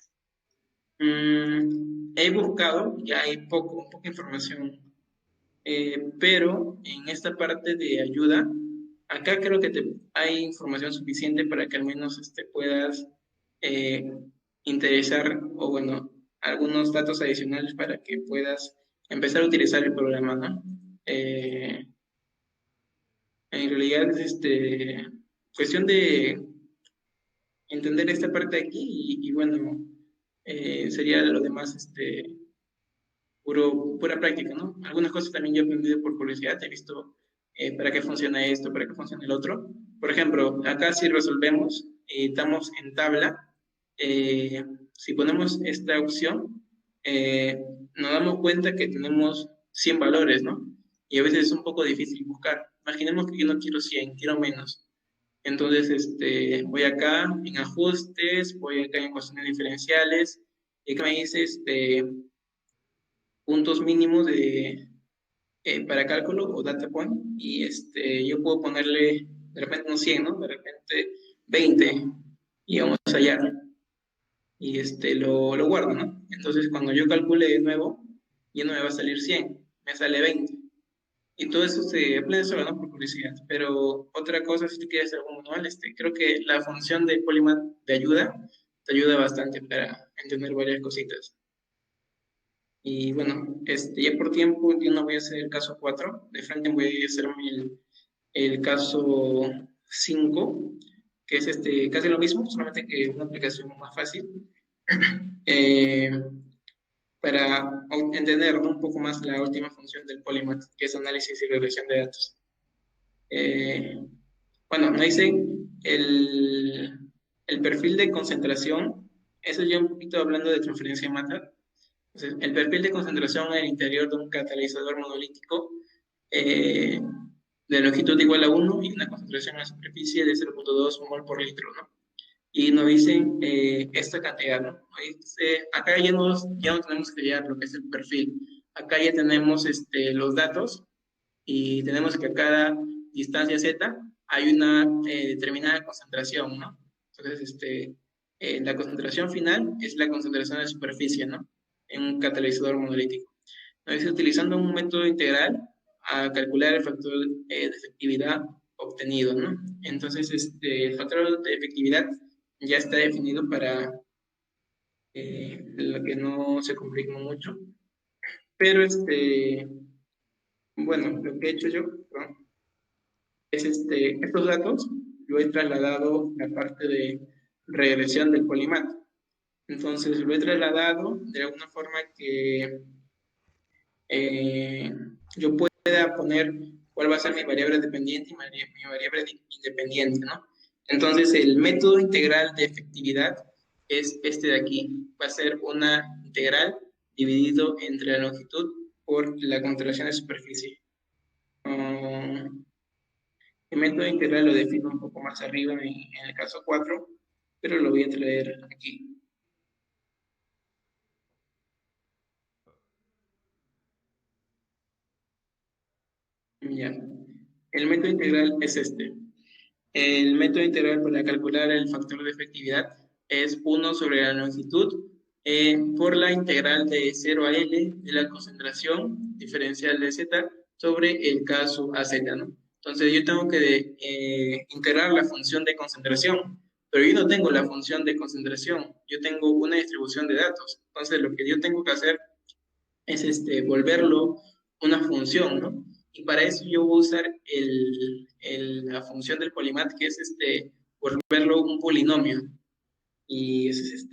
He buscado, ya hay poca información, pero en esta parte de ayuda, acá creo que hay información suficiente para que al menos puedas eh, interesar o bueno, algunos datos adicionales para que puedas empezar a utilizar el programa, ¿no? En realidad es cuestión de entender esta parte de aquí y bueno, sería lo demás pura práctica, ¿no? Algunas cosas también yo he aprendido por curiosidad, he visto para qué funciona esto, para qué funciona el otro. Por ejemplo, acá si resolvemos y estamos en tabla, si ponemos esta opción, eh, nos damos cuenta que tenemos 100 valores, ¿no? Y a veces es un poco difícil buscar. Imaginemos que yo no quiero 100, quiero menos. Entonces, voy acá en ajustes, voy acá en ecuaciones diferenciales, y acá me dice puntos mínimos para cálculo o data point, y yo puedo ponerle de repente unos 100, ¿no? De repente 20, y vamos allá, y lo guardo, ¿no? Entonces, cuando yo calcule de nuevo, ya no me va a salir 100, me sale 20. Y todo eso se aprende solo, ¿no? Por curiosidad. Pero otra cosa, si tú quieres algo manual, creo que la función de Polymath de ayuda te ayuda bastante para entender varias cositas. Y bueno, ya por tiempo yo no voy a hacer el caso 4, de frente voy a hacerme el caso 5, que es casi lo mismo, solamente que una aplicación más fácil, eh, para entender, ¿no? Un poco más la última función del Polymath, que es análisis y regresión de datos. Eh, bueno, me dice el, el perfil de concentración, eso ya un poquito hablando de transferencia de masa. Entonces, el perfil de concentración en el interior de un catalizador monolítico eh, de longitud igual a 1 y una concentración en la superficie de 0,2 mol por litro, ¿no? Y nos dicen esta cantidad, ¿no? Acá ya no tenemos que hallar lo que es el perfil. Acá ya tenemos los datos y tenemos que a cada distancia z hay una determinada concentración, ¿no? Entonces, la concentración final es la concentración de superficie, ¿no? En un catalizador monolítico. Entonces, utilizando un método integral a calcular el factor de efectividad obtenido, ¿no? Entonces, el factor de efectividad ya está definido para lo que no se complica mucho, pero bueno, lo que he hecho yo, perdón, es estos datos lo he trasladado a la parte de regresión del Polymath. Entonces lo he trasladado de alguna forma que eh, yo pueda poner cuál va a ser mi variable dependiente y mi variable independiente, ¿no? Entonces el método integral de efectividad es este de aquí. Va a ser una integral dividido entre la longitud por la contracción de superficie. El método integral lo defino un poco más arriba en el caso 4, pero lo voy a traer aquí. Ya. El método integral es este. El método integral para calcular el factor de efectividad es 1 sobre la longitud por la integral de 0 a L de la concentración diferencial de Z sobre el caso a Z, ¿no? Entonces yo tengo que integrar la función de concentración, pero yo no tengo la función de concentración, yo tengo una distribución de datos. Entonces lo que yo tengo que hacer es volverlo una función, ¿no? Y para eso yo voy a usar la función del Polymath, que es volverlo un polinomio. Y eso es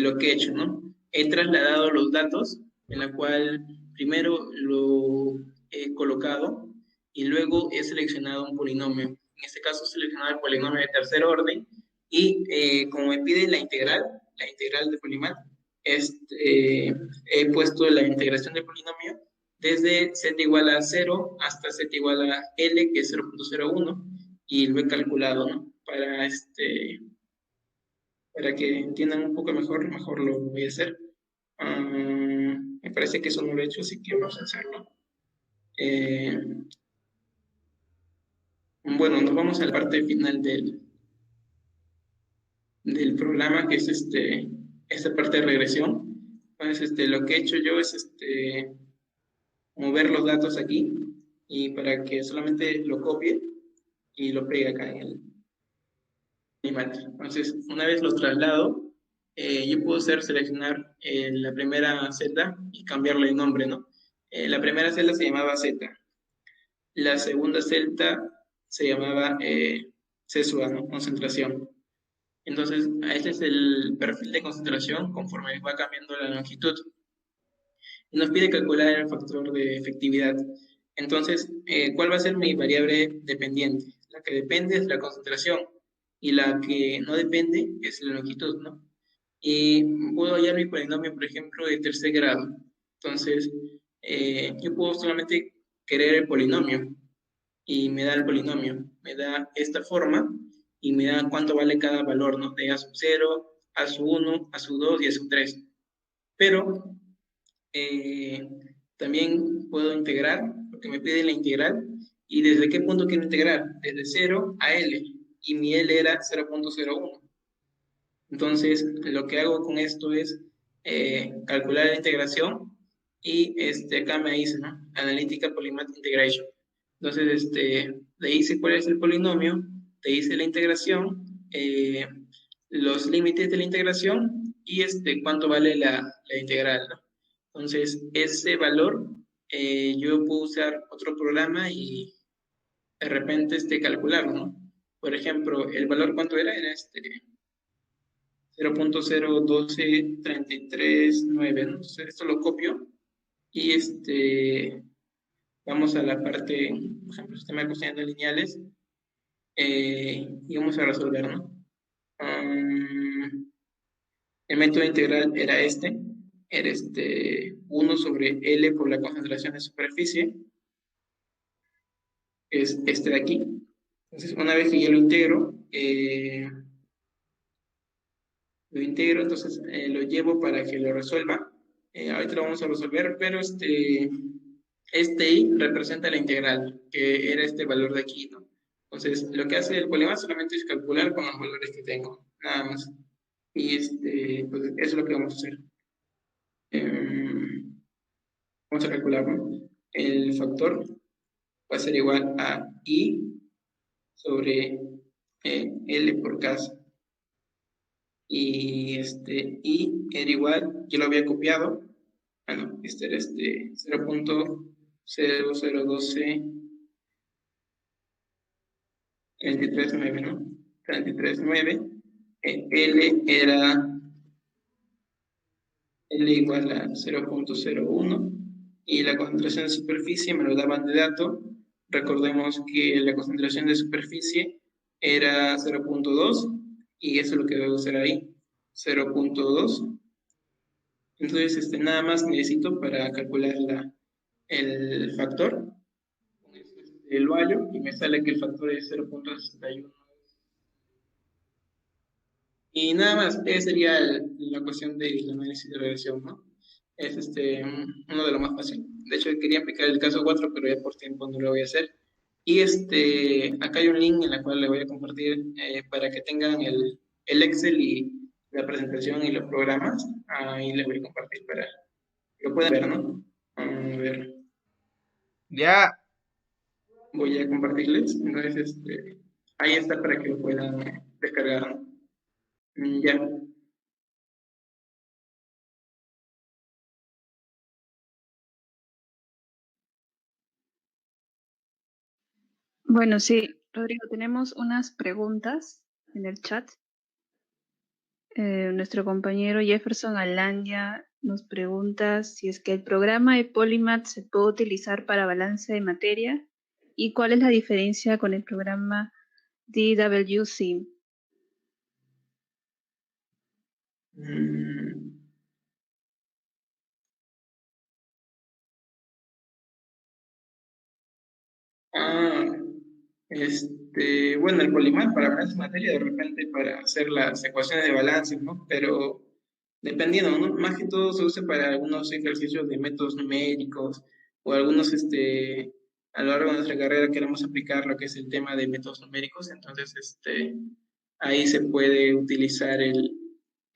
lo que he hecho, ¿no? He trasladado los datos, en la cual primero lo he colocado y luego he seleccionado un polinomio. En este caso he seleccionado el polinomio de tercer orden y como me pide la integral de Polymath, he puesto la integración del polinomio desde z igual a 0 hasta z igual a l, que es 0,01, y lo he calculado, ¿no? Para que entiendan un poco mejor lo voy a hacer. Me parece que eso no lo he hecho, así que vamos a hacerlo. Bueno, nos vamos a la parte final del programa, que es esta parte de regresión. Entonces, lo que he hecho yo es mover los datos aquí y para que solamente lo copie y lo pegue acá en el animal. Entonces, una vez lo traslado, yo puedo hacer seleccionar la primera celda y cambiarle el nombre, ¿no? La primera celda se llamaba Z, la segunda celda se llamaba CESUA, ¿no? Concentración. Entonces, este es el perfil de concentración conforme va cambiando la longitud. Y nos pide calcular el factor de efectividad. Entonces, ¿cuál va a ser mi variable dependiente? La que depende es la concentración y la que no depende es la longitud, ¿no? Y puedo hallar mi polinomio, por ejemplo, de tercer grado. Entonces, yo puedo solamente querer el polinomio y me da el polinomio, me da esta forma y me da cuánto vale cada valor, ¿no? De A sub 0, A sub 1, A sub 2 y A sub 3. Pero eh, también puedo integrar, porque me pide la integral, y desde qué punto quiero integrar, desde 0 a L, y mi L era 0.01. Entonces, lo que hago con esto es calcular la integración y acá me dice, ¿no? Analítica Polymath Integration. Entonces, le dice cuál es el polinomio, te dice la integración, los límites de la integración y cuánto vale la integral, ¿no? Entonces, ese valor yo puedo usar otro programa y de repente calcularlo, ¿no? Por ejemplo, el valor cuánto era, era 0.01233.9, ¿no? Entonces, esto lo copio y vamos a la parte, por ejemplo, sistema de cocinas lineales y vamos a resolver, ¿no? El método integral era era 1 sobre L por la concentración de superficie, es este de aquí. Entonces, una vez que yo lo integro, entonces lo llevo para que lo resuelva. Ahorita lo vamos a resolver, pero I representa la integral, que era este valor de aquí, ¿no? Entonces, lo que hace el problema solamente es calcular con los valores que tengo, nada más. Y pues eso es lo que vamos a hacer. Vamos a calcular, ¿no? El factor va a ser igual a I sobre L por casa. Y I era igual, yo lo había copiado. Bueno, era 0.0012 33.9, ¿no? 33.9. L igual a 0.01 y la concentración de superficie me lo daban de dato. Recordemos que la concentración de superficie era 0.2 y eso es lo que debo hacer ahí, 0.2. Entonces, nada más necesito para calcular el factor. Lo hallo y me sale que el factor es 0.61. Y nada más, esa sería la cuestión del análisis de regresión, ¿no? Es uno de los más fáciles. De hecho, quería aplicar el caso 4, pero ya por tiempo no lo voy a hacer. Y acá hay un link en el cual le voy a compartir para que tengan el Excel y la presentación y los programas. Ahí les voy a compartir para que lo puedan ver, ¿no? A ver. Ya. Voy a compartirles. Entonces, ahí está para que lo puedan descargar, ¿no? Ya. Bueno, sí, Rodrigo, tenemos unas preguntas en el chat. Nuestro compañero Jefferson Alandia nos pregunta si es que el programa de Polymath se puede utilizar para balance de materia y cuál es la diferencia con el programa DWSIM. Bueno, el Polymath para balance de materia, de repente para hacer las ecuaciones de balance, ¿no? Pero dependiendo, ¿no? Más que todo se usa para algunos ejercicios de métodos numéricos o algunos, a lo largo de nuestra carrera queremos aplicar lo que es el tema de métodos numéricos, entonces, ahí se puede utilizar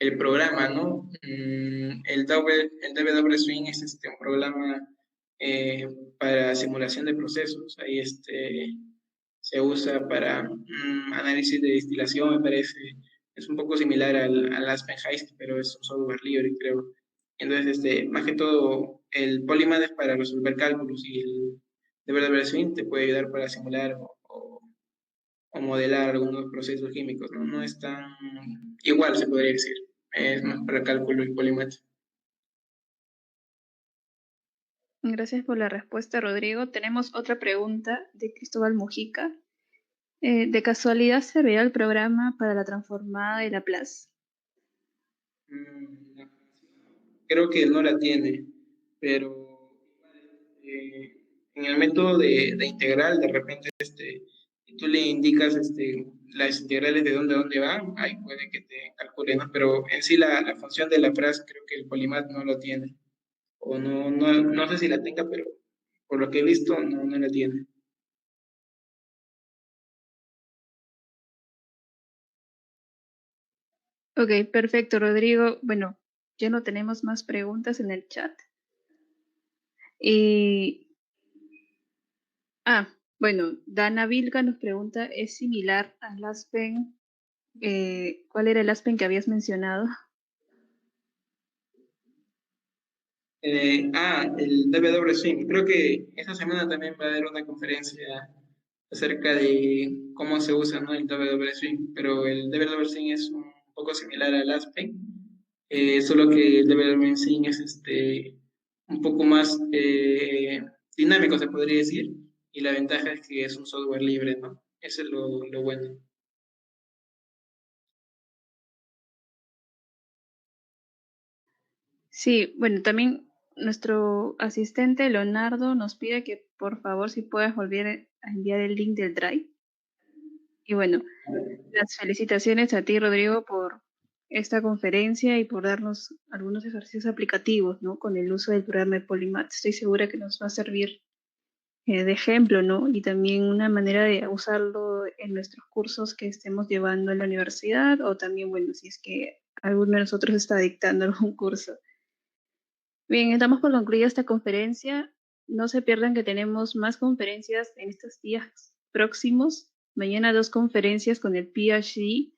el programa, ¿no? El DW Swing es un programa para simulación de procesos. Ahí se usa para análisis de destilación, me parece. Es un poco similar al Aspen Heist, pero es un software libre, creo. Entonces, más que todo, el Polymath es para resolver cálculos y el DW Swing te puede ayudar para simular o modelar algunos procesos químicos, ¿no? No es tan igual, se podría decir. Es más para cálculo y Polymath. Gracias por la respuesta, Rodrigo. Tenemos otra pregunta de Cristóbal Mujica. ¿De casualidad servirá el programa para la transformada de Laplace? Mm, Creo que no la tiene, pero eh, en el método de integral, de repente, si tú le indicas las integrales de dónde a dónde van, ahí puede que te calcule, ¿no? Pero en sí la función de Laplace creo que el Polymath no lo tiene. O no sé si la tenga, pero por lo que he visto, no la tiene. Ok, perfecto, Rodrigo. Bueno, ya no tenemos más preguntas en el chat. Y, bueno, Dana Vilga nos pregunta, ¿es similar al Aspen? ¿Cuál era el Aspen que habías mencionado? El DW Swing. Creo que esta semana también va a haber una conferencia acerca de cómo se usa, ¿no? El W Swing, pero el W Swing es un poco similar al Aspen, solo que el W Swing es un poco más dinámico, se podría decir, y la ventaja es que es un software libre, ¿no? Eso es lo bueno. Sí, bueno, también nuestro asistente Leonardo nos pide que por favor si puedas volver a enviar el link del Drive. Y bueno, las felicitaciones a ti, Rodrigo, por esta conferencia y por darnos algunos ejercicios aplicativos, ¿no? Con el uso del programa de Polymath. Estoy segura que nos va a servir de ejemplo, ¿no? Y también una manera de usarlo en nuestros cursos que estemos llevando en la universidad o también, bueno, si es que alguno de nosotros está dictando algún curso. Bien, estamos por concluir esta conferencia. No se pierdan que tenemos más conferencias en estos días próximos. Mañana 2 conferencias con el PhD